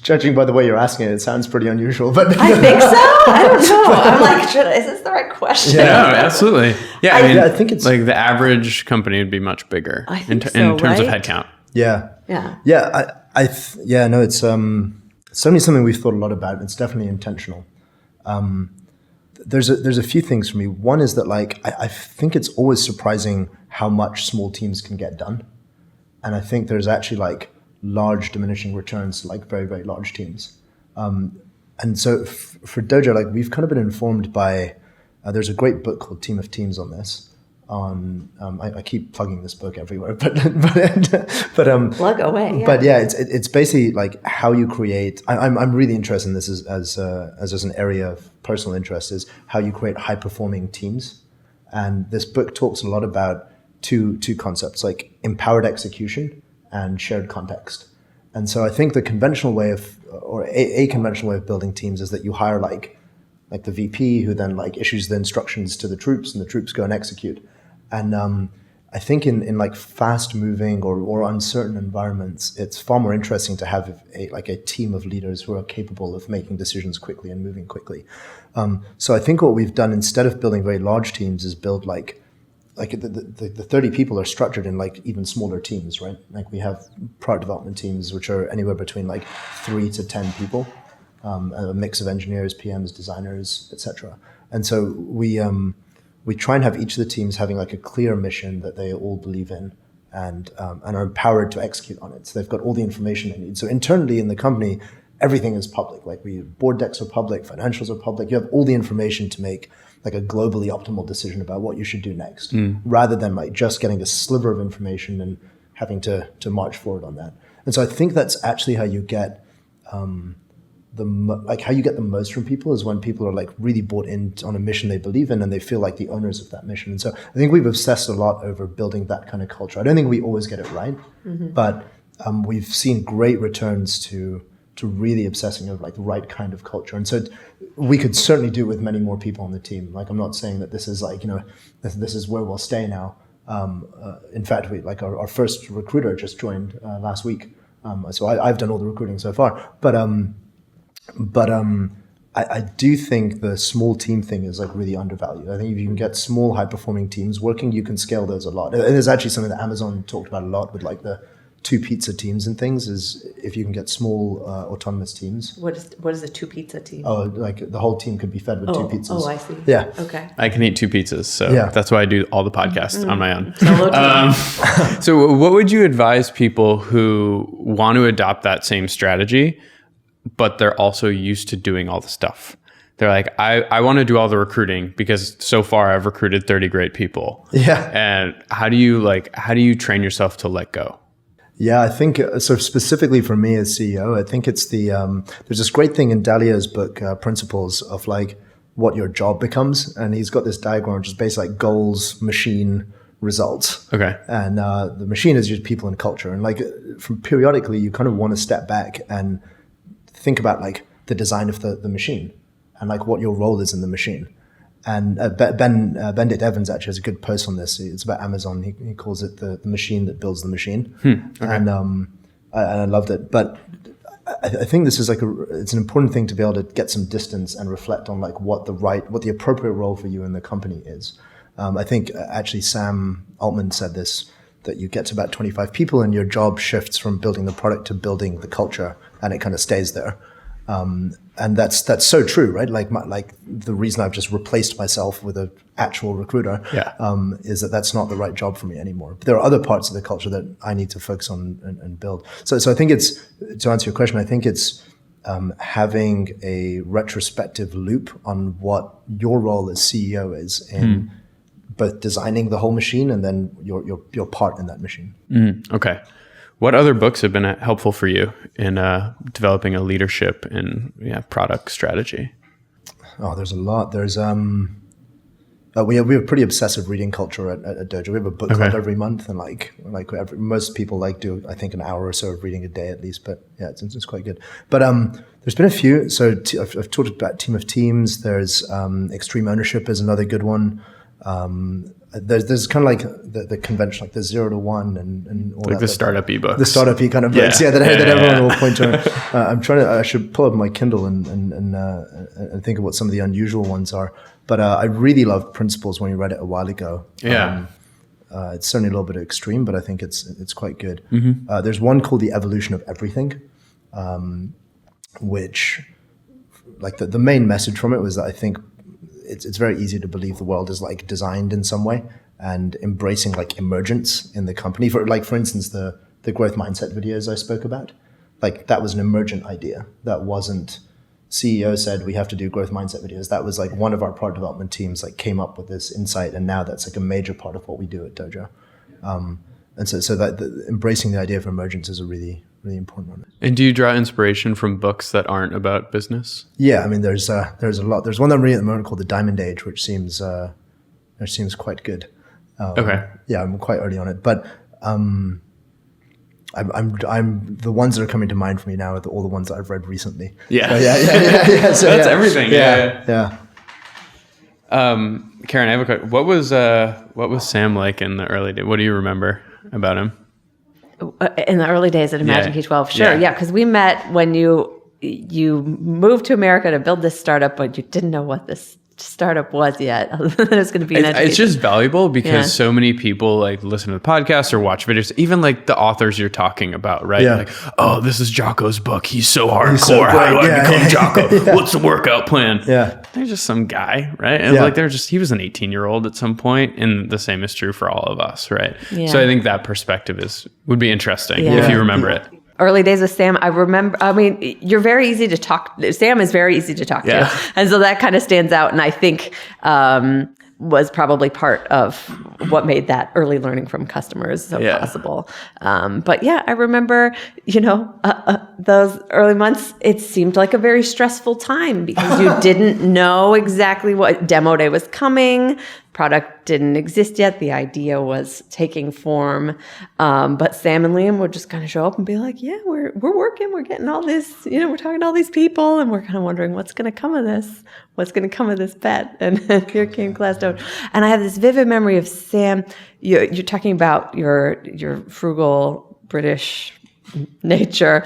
Speaker 2: judging by the way you're asking it, it sounds pretty unusual. But
Speaker 1: I think so. I don't know. I'm like, is this the right question?
Speaker 3: Yeah, no, absolutely. Yeah, I mean,
Speaker 2: I think it's
Speaker 3: like the average company would be much bigger in terms of headcount.
Speaker 2: Yeah. No, it's certainly something we've thought a lot about. It's definitely intentional. There's a few things for me. One is that like I think it's always surprising how much small teams can get done, and I think there's actually like large diminishing returns to like very, very large teams. And so for Dojo, like we've kind of been informed by there's a great book called Team of Teams on this. I keep plugging this book everywhere, but
Speaker 1: plug away. Yeah.
Speaker 2: But yeah, it's basically like how you create. I'm really interested in this as an area of personal interest, is how you create high performing teams. And this book talks a lot about two concepts, like empowered execution and shared context. And so I think the conventional way of, or a conventional way of building teams is that you hire like the VP who then like issues the instructions to the troops and the troops go and execute. And I think in like fast moving or uncertain environments, it's far more interesting to have a team of leaders who are capable of making decisions quickly and moving quickly. So I think what we've done instead of building very large teams is build like the 30 people are structured in like even smaller teams, right? Like we have product development teams, which are anywhere between like 3 to 10 people, a mix of engineers, PMs, designers, etc. And so we try and have each of the teams having like a clear mission that they all believe in and are empowered to execute on it. So they've got all the information they need. So internally in the company, everything is public. Like board decks are public, financials are public. You have all the information to make like a globally optimal decision about what you should do next, rather than like just getting a sliver of information and having to march forward on that. And so I think that's actually how you get the most from people, is when people are like really bought in on a mission they believe in and they feel like the owners of that mission. And so I think we've obsessed a lot over building that kind of culture. I don't think we always get it right, but we've seen great returns to really obsessing over like the right kind of culture. And so we could certainly do with many more people on the team. Like I'm not saying that this is like, this is where we'll stay now. In fact, we like our first recruiter just joined last week. So I've done all the recruiting so far, but I do think the small team thing is like really undervalued. I think if you can get small, high performing teams working, you can scale those a lot. And there's actually something that Amazon talked about a lot with like the 2 pizza teams and things, is if you can get small autonomous teams.
Speaker 1: What is a 2 pizza team?
Speaker 2: Oh, like the whole team could be fed with 2 pizzas.
Speaker 1: Oh, I see.
Speaker 2: Yeah.
Speaker 1: Okay.
Speaker 3: I can eat 2 pizzas, so that's why I do all the podcasts on my own. So what would you advise people who want to adopt that same strategy, but they're also used to doing all the stuff? They're like, I want to do all the recruiting because so far I've recruited 30 great people. Yeah. And how do you train yourself to let go?
Speaker 2: Yeah, I think so. Specifically for me as CEO, I think it's there's this great thing in Dalio's book, Principles, of like what your job becomes. And he's got this diagram which is basically like goals, machine, results. Okay. And the machine is just people and culture. And like periodically you kind of want to step back and think about like the design of the machine and like what your role is in the machine. And Benedict Evans actually has a good post on this. It's about Amazon. He calls it the machine that builds the machine. Okay. And I loved it. But I think this is like it's an important thing to be able to get some distance and reflect on like what the appropriate role for you in the company is. I think actually Sam Altman said this, that you get to about 25 people and your job shifts from building the product to building the culture, and it kind of stays there. And that's so true, right? Like the reason I've just replaced myself with an actual recruiter is that that's not the right job for me anymore. But there are other parts of the culture that I need to focus on and build. So I think it's, to answer your question, I think it's having a retrospective loop on what your role as CEO is in both designing the whole machine and then your part in that machine.
Speaker 3: Okay. What other books have been helpful for you in developing a leadership and product strategy?
Speaker 2: Oh, there's a lot. There's We have a pretty obsessive reading culture at Dojo. We have a book club every month, and most people do I think an hour or so of reading a day at least. But yeah, it's quite good. But there's been a few. So I've talked about Team of Teams. There's Extreme Ownership is another good one. There's kind of like the convention, like the 0 to 1 and all
Speaker 3: like
Speaker 2: that.
Speaker 3: The startup ebooks.
Speaker 2: The startup-y kind of books, that everyone will point to. I should pull up my Kindle and think of what some of the unusual ones are. But I really loved Principles when you read it a while ago.
Speaker 3: Yeah.
Speaker 2: It's certainly a little bit extreme, but I think it's quite good.
Speaker 3: Mm-hmm.
Speaker 2: There's one called The Evolution of Everything, which, like the main message from it was that I think it's very easy to believe the world is like designed in some way, and embracing like emergence in the company. For instance, the growth mindset videos I spoke about, like that was an emergent idea. That wasn't CEO said we have to do growth mindset videos. That was like one of our product development teams like came up with this insight, and now that's like a major part of what we do at Dojo. And so that embracing the idea of emergence is a really, really important one.
Speaker 3: And do you draw inspiration from books that aren't about business?
Speaker 2: Yeah, I mean, there's a lot. There's one that I'm reading at the moment called The Diamond Age, which seems quite good.
Speaker 3: Okay.
Speaker 2: Yeah, I'm quite early on it, but I'm the ones that are coming to mind for me now are all the ones that I've read recently.
Speaker 3: Yeah.
Speaker 2: So, yeah. So,
Speaker 3: that's everything.
Speaker 2: Yeah.
Speaker 3: Karen, I have a question. What was Sam like in the early days? What do you remember about him?
Speaker 1: In the early days at Imagine K-12, sure, yeah, because we met when you moved to America to build this startup, but you didn't know what this startup was yet. Other than it was going to be an education.
Speaker 3: It's just valuable because so many people like listen to the podcast or watch videos, even like the authors you're talking about, right?
Speaker 2: Yeah.
Speaker 3: Like, oh, this is Jocko's book. He's so hardcore. How do I become Jocko? What's the workout plan?
Speaker 2: Yeah.
Speaker 3: They're just some guy, right? And he was an 18-year-old at some point, and the same is true for all of us, right? Yeah. So I think that perspective would be interesting if you remember it.
Speaker 1: Early days with Sam, I remember, you're very easy to talk. Sam is very easy to talk to. And so that kind of stands out. And I think was probably part of what made that early learning from customers so possible. But yeah, I remember, those early months, it seemed like a very stressful time because you didn't know exactly what demo day was coming. Product didn't exist yet. The idea was taking form. But Sam and Liam would just kind of show up and be like, yeah, we're working. We're getting all this, we're talking to all these people, and we're kind of wondering what's going to come of this. What's going to come of this bet? And here came ClassDojo. And I have this vivid memory of Sam. You're talking about your frugal British nature.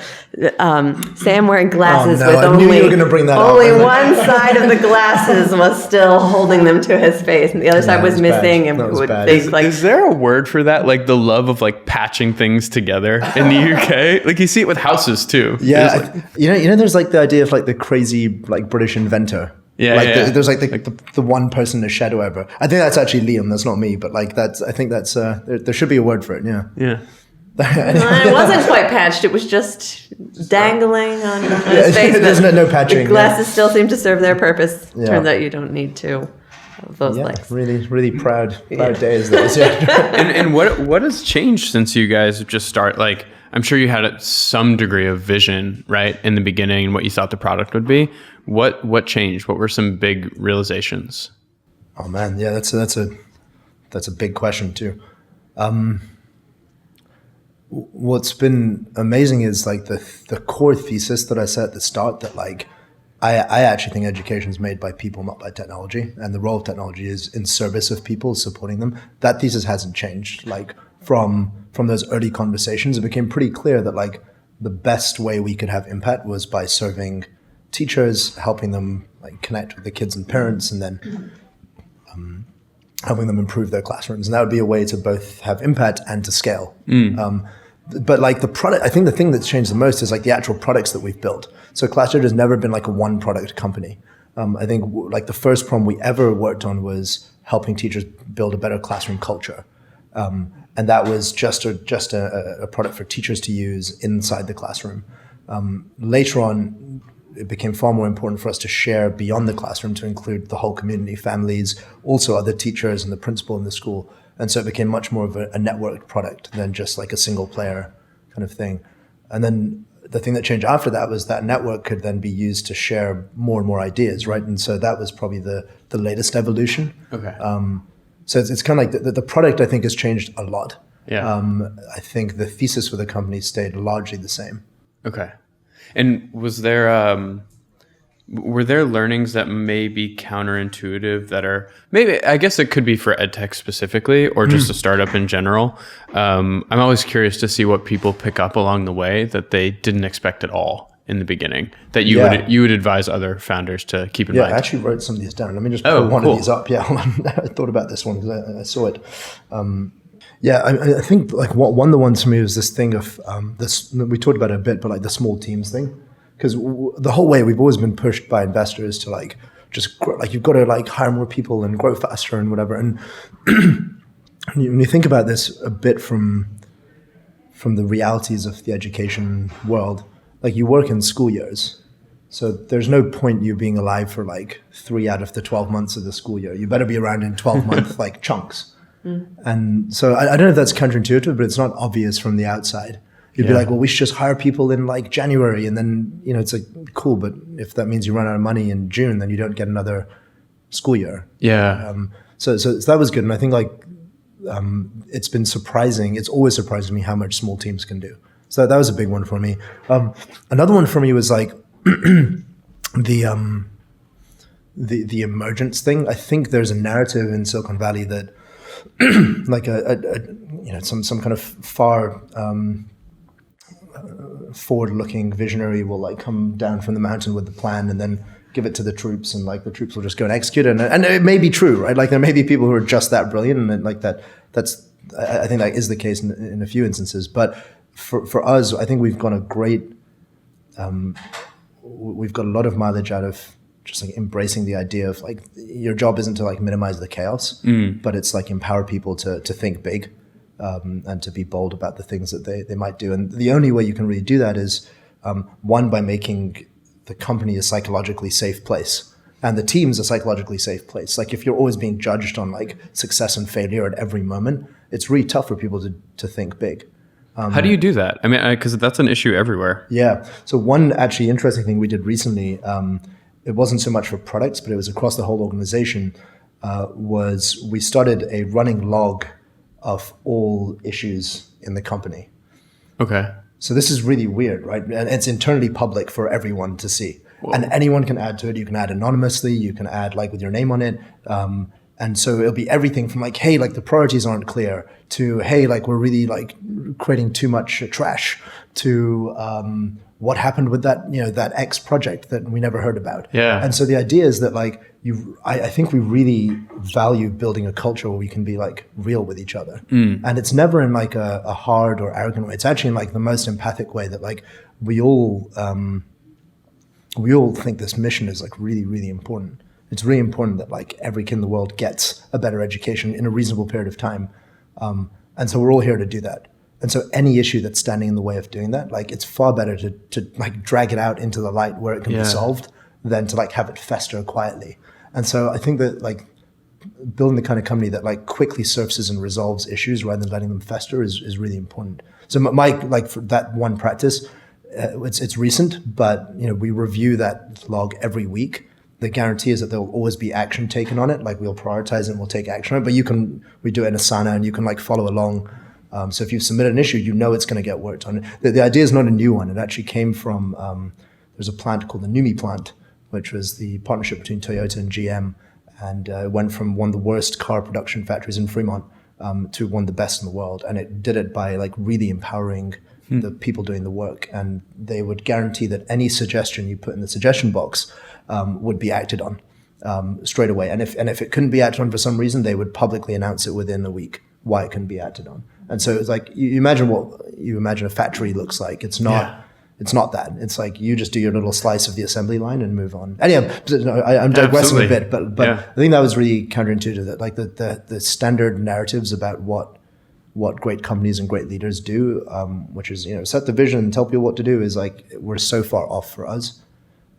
Speaker 1: Sam wearing glasses with only one side of the glasses was still holding them to his face, and the other side was missing. And would think like,
Speaker 3: is there a word for that? Like the love of like patching things together in the UK? Like you see it with houses too.
Speaker 2: Yeah, there's like the idea of like the crazy like British inventor. There's like the one person in a shed or whatever. I think that's actually Liam. That's not me, but like I think that's there should be a word for it. Yeah.
Speaker 1: It wasn't quite patched. It was just dangling on his face.
Speaker 2: There's no patching.
Speaker 1: The glasses still seem to serve their purpose. Turns out you don't need two of those legs.
Speaker 2: Really, really proud days. Those.
Speaker 3: And what has changed since you guys just start? Like, I'm sure you had some degree of vision, right, in the beginning, and what you thought the product would be. What changed? What were some big realizations?
Speaker 2: Oh man, yeah, that's a big question too. What's been amazing is like the core thesis that I said at the start that like I actually think education is made by people, not by technology, and the role of technology is in service of people, supporting them. That thesis hasn't changed. Like from those early conversations, it became pretty clear that like the best way we could have impact was by serving teachers, helping them like connect with the kids and parents, and then helping them improve their classrooms. And that would be a way to both have impact and to scale. But like the product, I think the thing that's changed the most is like the actual products that we've built. So ClassDojo has never been like a one product company. I think like the first problem we ever worked on was helping teachers build a better classroom culture. And that was just a product for teachers to use inside the classroom. Later on, it became far more important for us to share beyond the classroom to include the whole community, families, also other teachers and the principal in the school. And so it became much more of a networked product than just like a single player kind of thing. And then the thing that changed after that was that network could then be used to share more and more ideas, right? And so that was probably the latest evolution.
Speaker 3: Okay.
Speaker 2: So it's kind of like the product, I think, has changed a lot.
Speaker 3: Yeah.
Speaker 2: I think the thesis for the company stayed largely the same.
Speaker 3: Okay. And were there learnings that may be counterintuitive that are maybe, I guess it could be for EdTech specifically or just a startup in general? I'm always curious to see what people pick up along the way that they didn't expect at all in the beginning that you would advise other founders to keep in mind.
Speaker 2: Yeah, I actually wrote some of these down. Let me just put one of these up. Yeah, I thought about this one because I saw it. I think like one of the ones for me was this thing of this. We talked about it a bit, but like the small teams thing, because the whole way we've always been pushed by investors to like just grow, like you've got to like hire more people and grow faster and whatever. And when you think about this a bit from the realities of the education world, like you work in school years. So there's no point you being alive for like 3 out of the 12 months of the school year. You better be around in 12-month like chunks. And so I don't know if that's counterintuitive, but it's not obvious from the outside. You'd be like, well, we should just hire people in like January. And then, it's like, cool. But if that means you run out of money in June, then you don't get another school year.
Speaker 3: Yeah.
Speaker 2: So that was good. And I think like it's been surprising. It's always surprised me how much small teams can do. So that was a big one for me. Another one for me was like the emergence thing. I think there's a narrative in Silicon Valley that like some kind of far forward-looking visionary will like come down from the mountain with the plan and then give it to the troops, and like the troops will just go and execute it. And it may be true, right? Like there may be people who are just that brilliant, and like that's I think that is the case in a few instances. But for us, I think we've got a lot of mileage out of just like embracing the idea of like your job isn't to like minimize the chaos, but it's like empower people to think big and to be bold about the things that they might do. And the only way you can really do that is one, by making the company a psychologically safe place and the team's a psychologically safe place. Like if you're always being judged on like success and failure at every moment, it's really tough for people to think big.
Speaker 3: How do you do that? I mean, because that's an issue everywhere.
Speaker 2: Yeah. So one actually interesting thing we did recently, it wasn't so much for products, but it was across the whole organization, was we started a running log of all issues in the company.
Speaker 3: Okay.
Speaker 2: So this is really weird, right? And it's internally public for everyone to see. Whoa. And anyone can add to it. You can add anonymously. You can add like with your name on it. And so it'll be everything from like, hey, like the priorities aren't clear, to, hey, like we're really like creating too much trash, to what happened with that, that X project that we never heard about.
Speaker 3: Yeah.
Speaker 2: And so the idea is that like I think we really value building a culture where we can be like real with each other. And it's never in like a hard or arrogant way. It's actually in like the most empathic way that like we all think this mission is like really, really important. It's really important that like every kid in the world gets a better education in a reasonable period of time. And so we're all here to do that. And so any issue that's standing in the way of doing that, like it's far better to like drag it out into the light where it can be solved than to like have it fester quietly. And so I think that like building the kind of company that like quickly surfaces and resolves issues rather than letting them fester is really important. So my like for that one practice, it's recent, but we review that log every week. The guarantee is that there will always be action taken on it. Like we'll prioritize it and we'll take action on it. But we do it in Asana and you can like follow along. So if you've submitted an issue, it's going to get worked on. The idea is not a new one. It actually came from, there's a plant called the Numi plant, which was the partnership between Toyota and GM. And it went from one of the worst car production factories in Fremont to one of the best in the world. And it did it by like really empowering the people doing the work. And they would guarantee that any suggestion you put in the suggestion box would be acted on straight away. And if it couldn't be acted on for some reason, they would publicly announce it within a week why it couldn't be acted on. And so it's like you imagine a factory looks like. It's not that. It's like you just do your little slice of the assembly line and move on. Anyway, I'm digressing a bit, but I think that was really counterintuitive. That like the standard narratives about what great companies and great leaders do, which is set the vision and tell people what to do, is like we're so far off for us.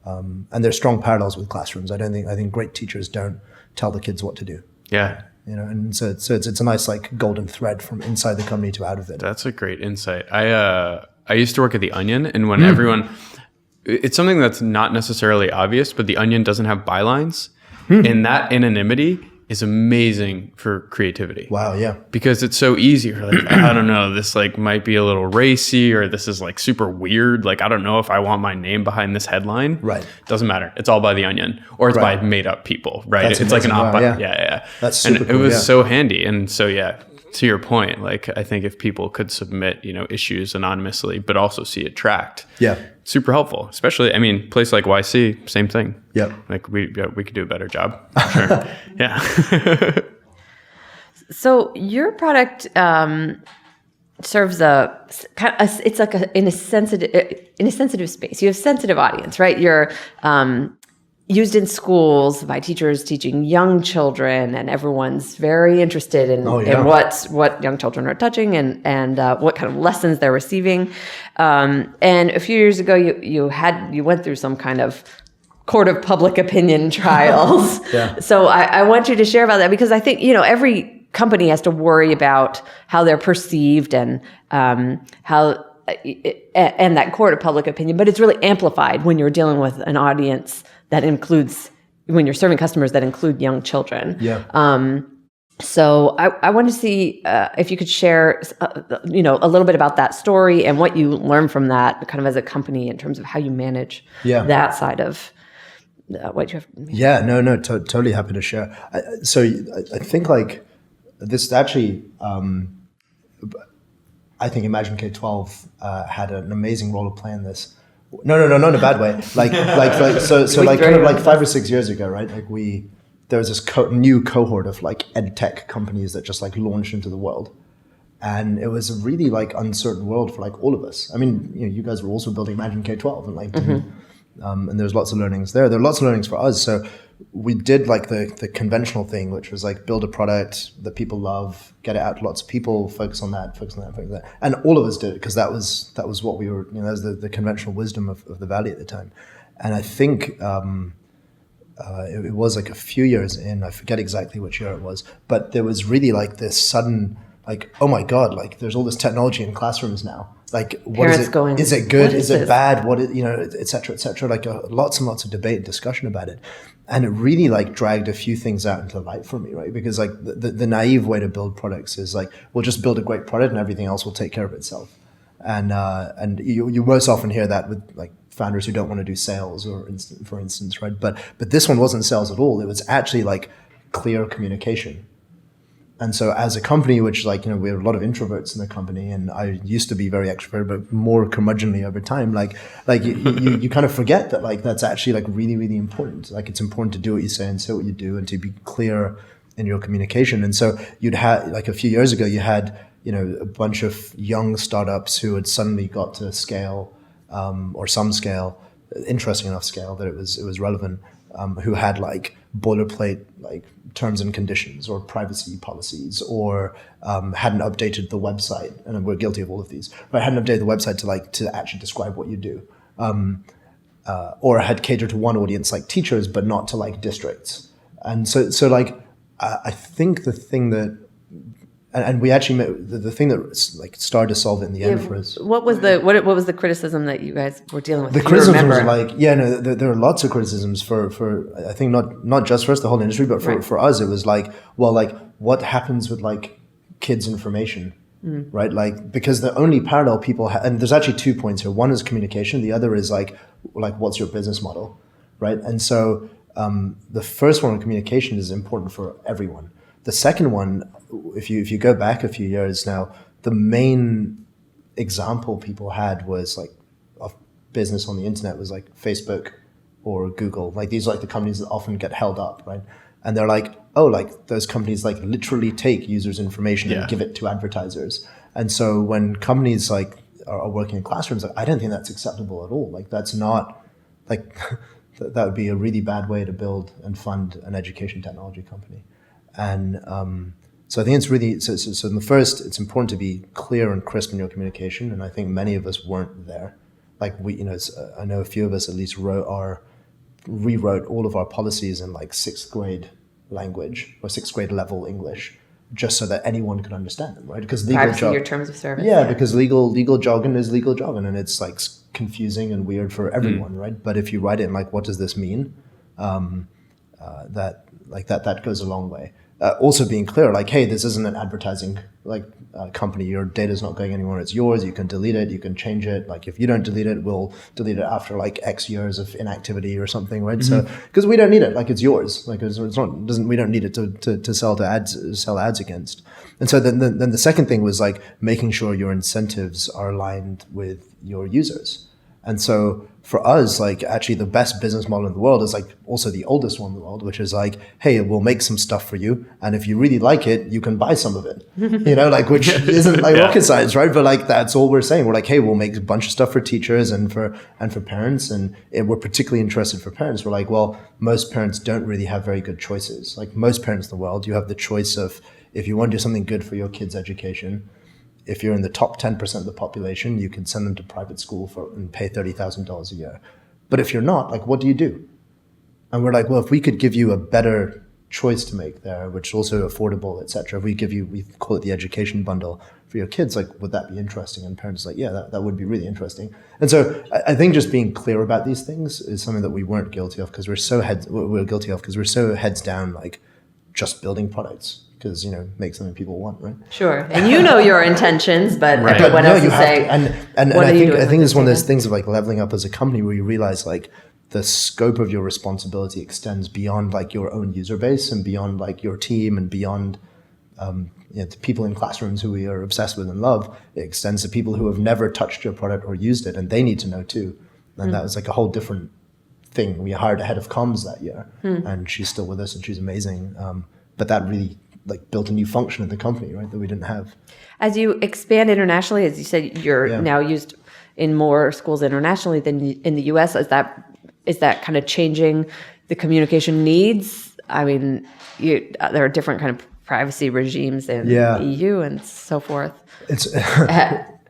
Speaker 2: And there's strong parallels with classrooms. I think great teachers don't tell the kids what to do.
Speaker 3: Yeah.
Speaker 2: And so it's a nice like golden thread from inside the company to out of it.
Speaker 3: That's a great insight. I I used to work at The Onion, and when everyone, it's something that's not necessarily obvious, but The Onion doesn't have bylines, and that anonymity is amazing for creativity.
Speaker 2: Wow, yeah.
Speaker 3: Because it's so easy. You're like, I don't know, this like might be a little racy, or this is like super weird. Like, I don't know if I want my name behind this headline.
Speaker 2: Right.
Speaker 3: Doesn't matter. It's all by The Onion, or it's by made up people, right?
Speaker 2: That's
Speaker 3: it's like an
Speaker 2: amazing.
Speaker 3: op.
Speaker 2: Wow,
Speaker 3: Yeah.
Speaker 2: That's super
Speaker 3: and
Speaker 2: cool,
Speaker 3: it was so handy. And so, yeah, to your point, like, I think if people could submit, issues anonymously, but also see it tracked.
Speaker 2: Yeah.
Speaker 3: Super helpful, especially, I mean, place like YC, same thing.
Speaker 2: Yep.
Speaker 3: Like we could do a better job. For sure. Yeah.
Speaker 1: So your product serves it's like in a sensitive space. You have sensitive audience, right? You're used in schools by teachers teaching young children, and everyone's very interested in what young children are touching and what kind of lessons they're receiving. And a few years ago, you went through some kind of court of public opinion trials.
Speaker 2: Yeah.
Speaker 1: So I want you to share about that, because I think every company has to worry about how they're perceived and how. And that court of public opinion, but it's really amplified when you're dealing with an audience that includes, when you're serving customers that include young children.
Speaker 2: Yeah.
Speaker 1: So I want to see if you could share, a little bit about that story and what you learned from that, kind of as a company, in terms of how you manage that side of what you have.
Speaker 2: Yeah, no, totally happy to share. I think like this actually. I think Imagine K-12 had an amazing role to play in this. No, not in a bad way. Like kind of like 5 or 6 years ago, right? Like there was this new cohort of like EdTech companies that just like launched into the world, and it was a really like uncertain world for like all of us. I mean, you guys were also building Imagine K-12 and like, and there's lots of learnings there. There are lots of learnings for us. So we did like the conventional thing, which was like build a product that people love, get it out to lots of people, focus on that. And all of us did it because that was what we were, that was the conventional wisdom of the Valley at the time. And I think it was like a few years in, I forget exactly which year it was, but there was really like this sudden, like, oh my God, like there's all this technology in classrooms now. Like, what is it? Is it good? Is it bad? What is, et cetera, like lots and lots of debate and discussion about it. And it really like dragged a few things out into the light for me, right? Because like the naive way to build products is like, we'll just build a great product and everything else will take care of itself. And you most often hear that with like founders who don't want to do sales, for instance, right? But this one wasn't sales at all. It was actually like clear communication. And so as a company, which like, we have a lot of introverts in the company, and I used to be very extroverted, but more curmudgeonly over time, like you kind of forget that like, that's actually like really, really important. Like it's important to do what you say and say what you do and to be clear in your communication. And so you'd had like a few years ago, you had, a bunch of young startups who had suddenly got to scale, or some scale, interesting enough scale that it was relevant, who had like boilerplate like terms and conditions or privacy policies, or hadn't updated the website, and we're guilty of all of these, but hadn't updated the website to actually describe what you do, or had catered to one audience like teachers, but not to like districts. And so like I think the thing that, and we actually the thing that like started to solve it in the end for us.
Speaker 1: What was the criticism that you guys were dealing with?
Speaker 2: The criticism was like, there are lots of criticisms for I think not just for us, the whole industry, but for us, it was like, well, like what happens with like kids' information, right? Like, because the only parallel people and there's actually 2 points here. One is communication. The other is like what's your business model, right? And so the first one on communication is important for everyone. The second one, if you go back a few years now, the main example people had was like of business on the internet was like Facebook or Google. Like these are like the companies that often get held up, right? And they're like, oh, like those companies like literally take users' information and give it to advertisers. And so when companies like are working in classrooms, like, I don't think that's acceptable at all. Like that's not like that would be a really bad way to build and fund an education technology company. And so I think it's really, so in the first, it's important to be clear and crisp in your communication. And I think many of us weren't there. Like I know a few of us at least rewrote all of our policies in like 6th grade language or 6th grade level English. just so that anyone could understand them, right? Because
Speaker 1: privacy, your terms of service.
Speaker 2: Yeah, because legal jargon is legal jargon, and it's like confusing and weird for everyone, right? But if you write it in like, what does this mean? That goes a long way. Also being clear, like, hey, this isn't an advertising company. Your data's not going anywhere. It's yours. You can delete it. You can change it. Like if you don't delete it, we'll delete it after like X years of inactivity or something, right? So because we don't need it, like it's yours. Like it's not doesn't we don't need it to sell ads against. And so then the second thing was like making sure your incentives are aligned with your users. And so for us, like actually the best business model in the world is like also the oldest one in the world, which is like, hey, we'll make some stuff for you. And if you really like it, you can buy some of it, like which isn't like rocket science, right? But like, that's all we're saying. We're like, hey, we'll make a bunch of stuff for teachers and for parents. And we're particularly interested for parents. We're like, well, most parents don't really have very good choices. Like most parents in the world, you have the choice of, if you want to do something good for your kid's education, if you're in the top 10% of the population, you can send them to private school and pay $30,000 a year. But if you're not, like, what do you do? And we're like, well, if we could give you a better choice to make there, which is also affordable, et cetera, if we give you, we call it the education bundle for your kids, like, would that be interesting? And parents are like, yeah, that would be really interesting. And so I think just being clear about these things is something that we weren't guilty of because we're so heads down, like, just building products. Because make something people want, right?
Speaker 1: Sure, and your intentions, but everyone else is saying.
Speaker 2: And I think it's one of those things of like leveling up as a company where you realize like the scope of your responsibility extends beyond like your own user base and beyond like your team and beyond the people in classrooms who we are obsessed with and love. It extends to people who have never touched your product or used it, and they need to know too. And that was like a whole different thing. We hired a head of comms that year, and she's still with us, and she's amazing. But that really like built a new function in the company, right, that we didn't have.
Speaker 1: As you expand internationally, as you said, you're now used in more schools internationally than in the US. Is that kind of changing the communication needs? I mean, there are different kind of privacy regimes in the EU and so forth.
Speaker 2: It's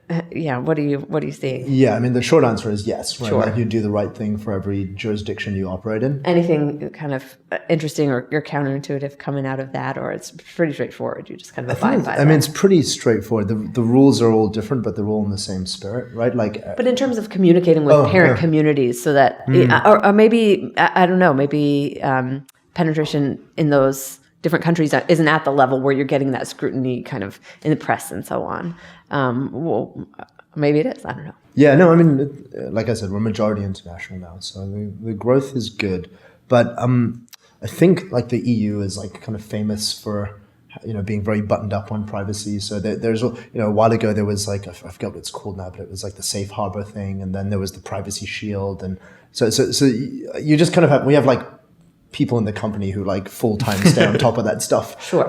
Speaker 1: what do you see?
Speaker 2: Yeah, I mean, the short answer is yes, right?
Speaker 1: Sure.
Speaker 2: Like you do the right thing for every jurisdiction you operate in.
Speaker 1: Anything kind of interesting or counterintuitive coming out of that, or it's pretty straightforward? You just kind of abide by that?
Speaker 2: I mean, it's pretty straightforward. The rules are all different, but they're all in the same spirit, right? Like,
Speaker 1: but in terms of communicating with parent communities, so that, or maybe, I don't know, maybe penetration in those different countries isn't at the level where you're getting that scrutiny kind of in the press and so on. Well, maybe it is. I don't know.
Speaker 2: Yeah, no, I mean, like I said, we're majority international now, so the growth is good. But I think like the EU is like kind of famous for being very buttoned up on privacy. So there's a while ago there was like I forget what it's called now, but it was like the safe harbor thing, and then there was the privacy shield, and so you just kind of we have like people in the company who like full-time stay on top of that stuff,
Speaker 1: sure.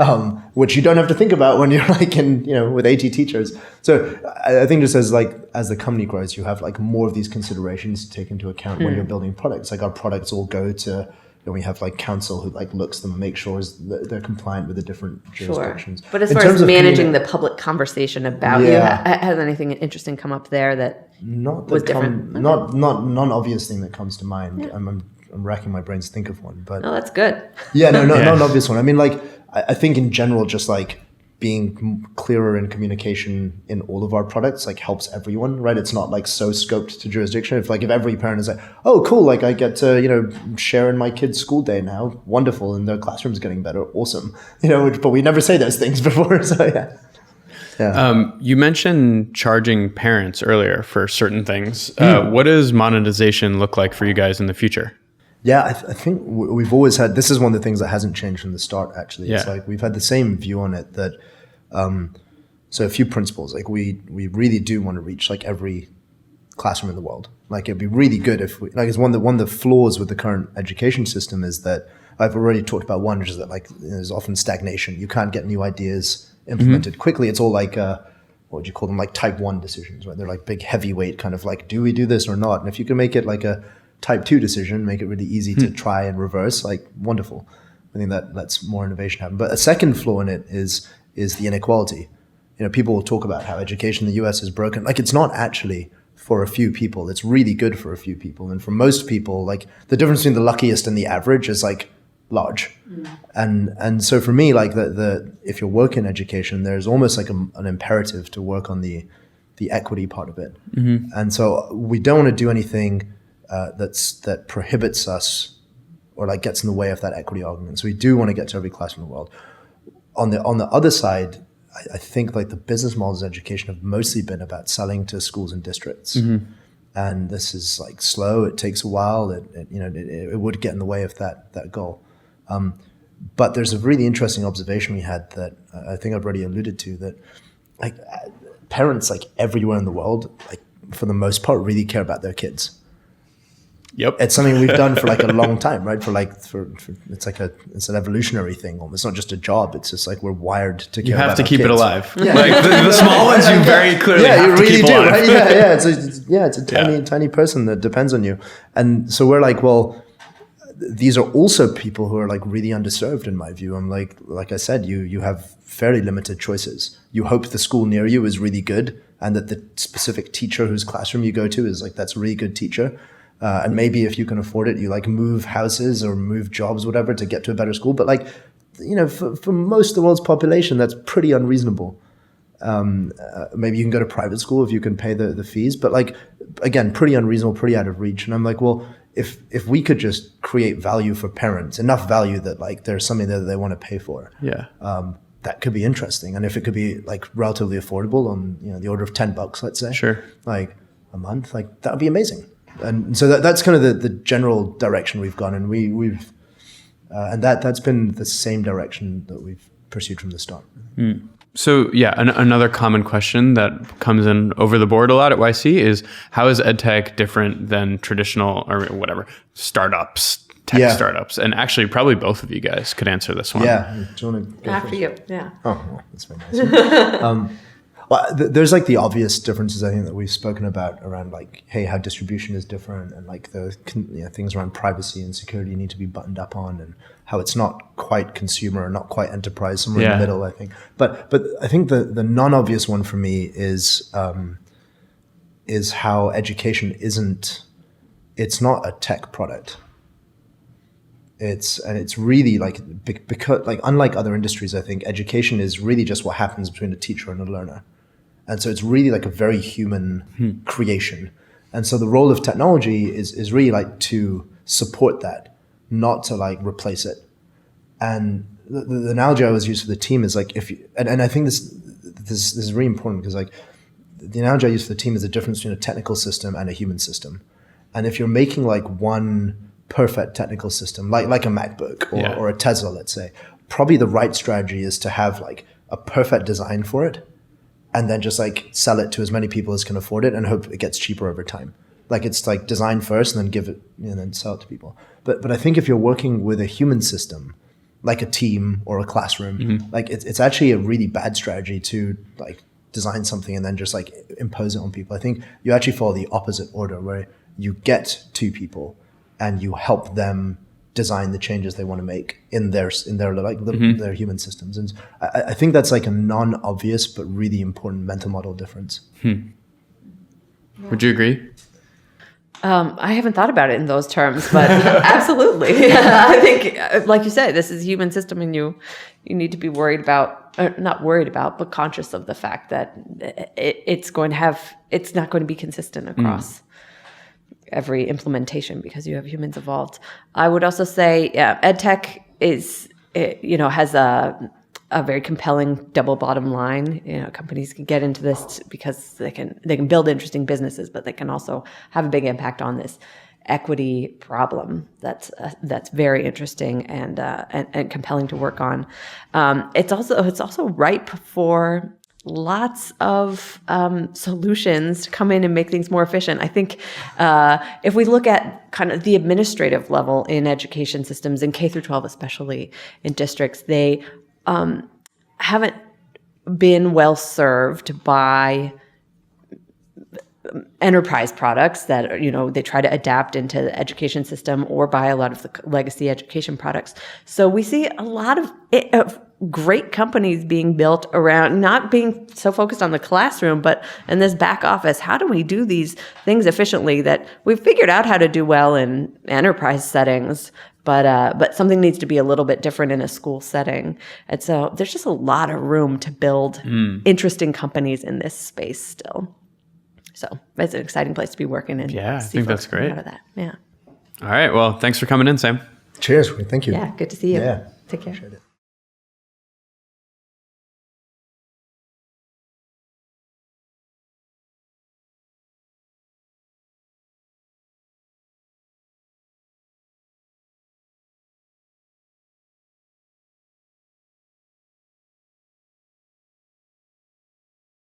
Speaker 2: Which you don't have to think about when you're like in, with 80 teachers. So I think just as the company grows, you have like more of these considerations to take into account when you're building products. Like our products all go to, we have like counsel who like looks them and makes sure they're compliant with the different jurisdictions.
Speaker 1: But as far as managing the public conversation about you, has anything interesting come up there that was different?
Speaker 2: Not non-obvious thing that comes to mind. Yeah. I'm racking my brains to think of one, but
Speaker 1: that's good.
Speaker 2: Yeah, not an obvious one. I mean, like I think in general, just like being clearer in communication in all of our products like helps everyone, right? It's not like so scoped to jurisdiction. If every parent is like, oh, cool, like I get to share in my kid's school day now, wonderful, and their classroom's getting better, awesome, but we never say those things before, so yeah. Yeah.
Speaker 3: You mentioned charging parents earlier for certain things. What does monetization look like for you guys in the future?
Speaker 2: Yeah, I think we've always had, this is one of the things that hasn't changed from the start, actually.
Speaker 3: Yeah.
Speaker 2: It's like we've had the same view on it that, so a few principles, like we really do want to reach like every classroom in the world. Like it'd be really good if it's one of the flaws with the current education system is that I've already talked about one, which is that like there's often stagnation. You can't get new ideas implemented quickly. It's all like, what would you call them? Like type 1 decisions, right? They're like big heavyweight kind of like, do we do this or not? And if you can make it like a type 2 decision, make it really easy to try and reverse, like wonderful. I think that lets more innovation happen. But a second flaw in it is the inequality. People will talk about how education in the US is broken. Like it's not actually for a few people. It's really good for a few people. And for most people, like the difference between the luckiest and the average is like large. And so for me, like if you're working in education, there's almost like an imperative to work on the equity part of it. And so we don't want to do anything that prohibits us or like gets in the way of that equity argument. So we do want to get to every classroom in the world. On the other side, I think like the business models of education have mostly been about selling to schools and districts. And this is like slow. It takes a while. It would get in the way of that goal. But there's a really interesting observation we had that I think I've already alluded to, that like parents like everywhere in the world, like for the most part, really care about their kids.
Speaker 3: Yep.
Speaker 2: It's something we've done for like a long time, right? It's an evolutionary thing. It's not just a job. It's just like we're wired to care about
Speaker 3: You have to keep
Speaker 2: kids.
Speaker 3: it alive. Yeah. Like the small ones, you very clearly have to keep alive.
Speaker 2: Right? It's a tiny person that depends on you. And so we're like, well, these are also people who are like really underserved in my view. I'm like I said, you have fairly limited choices. You hope the school near you is really good and that the specific teacher whose classroom you go to is like, that's a really good teacher. And maybe if you can afford it, you like move houses or move jobs, whatever, to get to a better school. But like, for most of the world's population, that's pretty unreasonable. Maybe you can go to private school if you can pay the fees. But like, again, pretty unreasonable, pretty out of reach. And I'm like, well, if we could just create value for parents, enough value that like there's something there that they want to pay for. That could be interesting. And if it could be like relatively affordable on the order of $10, let's say,
Speaker 3: sure,
Speaker 2: like a month, like that would be amazing. And so that's kind of the general direction we've gone, and we've and that's been the same direction that we've pursued from the start.
Speaker 3: So yeah, another common question that comes in over the board a lot at YC is, how is EdTech different than traditional or whatever startups, tech startups? And actually, probably both of you guys could answer this one.
Speaker 2: Yeah, do you want to go
Speaker 1: after
Speaker 2: first?
Speaker 1: you? Yeah.
Speaker 2: Oh, well, that's very nice. Well, there's like the obvious differences I think that we've spoken about around like, hey, how distribution is different, and like the things around privacy and security need to be buttoned up on, and how it's not quite consumer or not quite enterprise, somewhere in the middle, I think. But I think the non-obvious one for me is how education it's not a tech product. It's really like, because like unlike other industries, I think education is really just what happens between a teacher and a learner. And so it's really like a very human creation. And so the role of technology is really like to support that, not to like replace it. And the analogy I always use for the team is like, and I think this is really important, because like the analogy I use for the team is the difference between a technical system and a human system. And if you're making like one perfect technical system, like a MacBook or a Tesla, let's say, probably the right strategy is to have like a perfect design for it, and then just like sell it to as many people as can afford it and hope it gets cheaper over time. Like it's like design first and then give it and then sell it to people. But I think if you're working with a human system, like a team or a classroom, like it's actually a really bad strategy to like design something and then just like impose it on people. I think you actually follow the opposite order, where you get to people and you help them design the changes they want to make in their like their human systems. And I think that's like a non-obvious but really important mental model difference.
Speaker 3: Would you agree?
Speaker 1: I haven't thought about it in those terms, but absolutely. I think, like you said, this is a human system, and you need to be worried about, or not worried about, but conscious of the fact that it's not going to be consistent across every implementation, because you have humans involved. I would also say, EdTech has a very compelling double bottom line. Companies can get into this because they can build interesting businesses, but they can also have a big impact on this equity problem. That's very interesting and compelling to work on. It's also ripe for lots of solutions to come in and make things more efficient. I think if we look at kind of the administrative level in education systems, in K through 12, especially in districts, they haven't been well served by enterprise products that, you know, they try to adapt into the education system or buy a lot of the legacy education products. So we see a lot of great companies being built around not being so focused on the classroom, but in this back office. How do we do these things efficiently that we've figured out how to do well in enterprise settings, but something needs to be a little bit different in a school setting. And so there's just a lot of room to build interesting companies in this space still. So it's an exciting place to be working in.
Speaker 3: Yeah, I think that's great.
Speaker 1: Out of that. Yeah.
Speaker 3: All right. Well, thanks for coming in, Sam.
Speaker 2: Cheers. Thank you.
Speaker 1: Yeah, good to see you.
Speaker 2: Yeah.
Speaker 1: Take care.
Speaker 2: Appreciate it.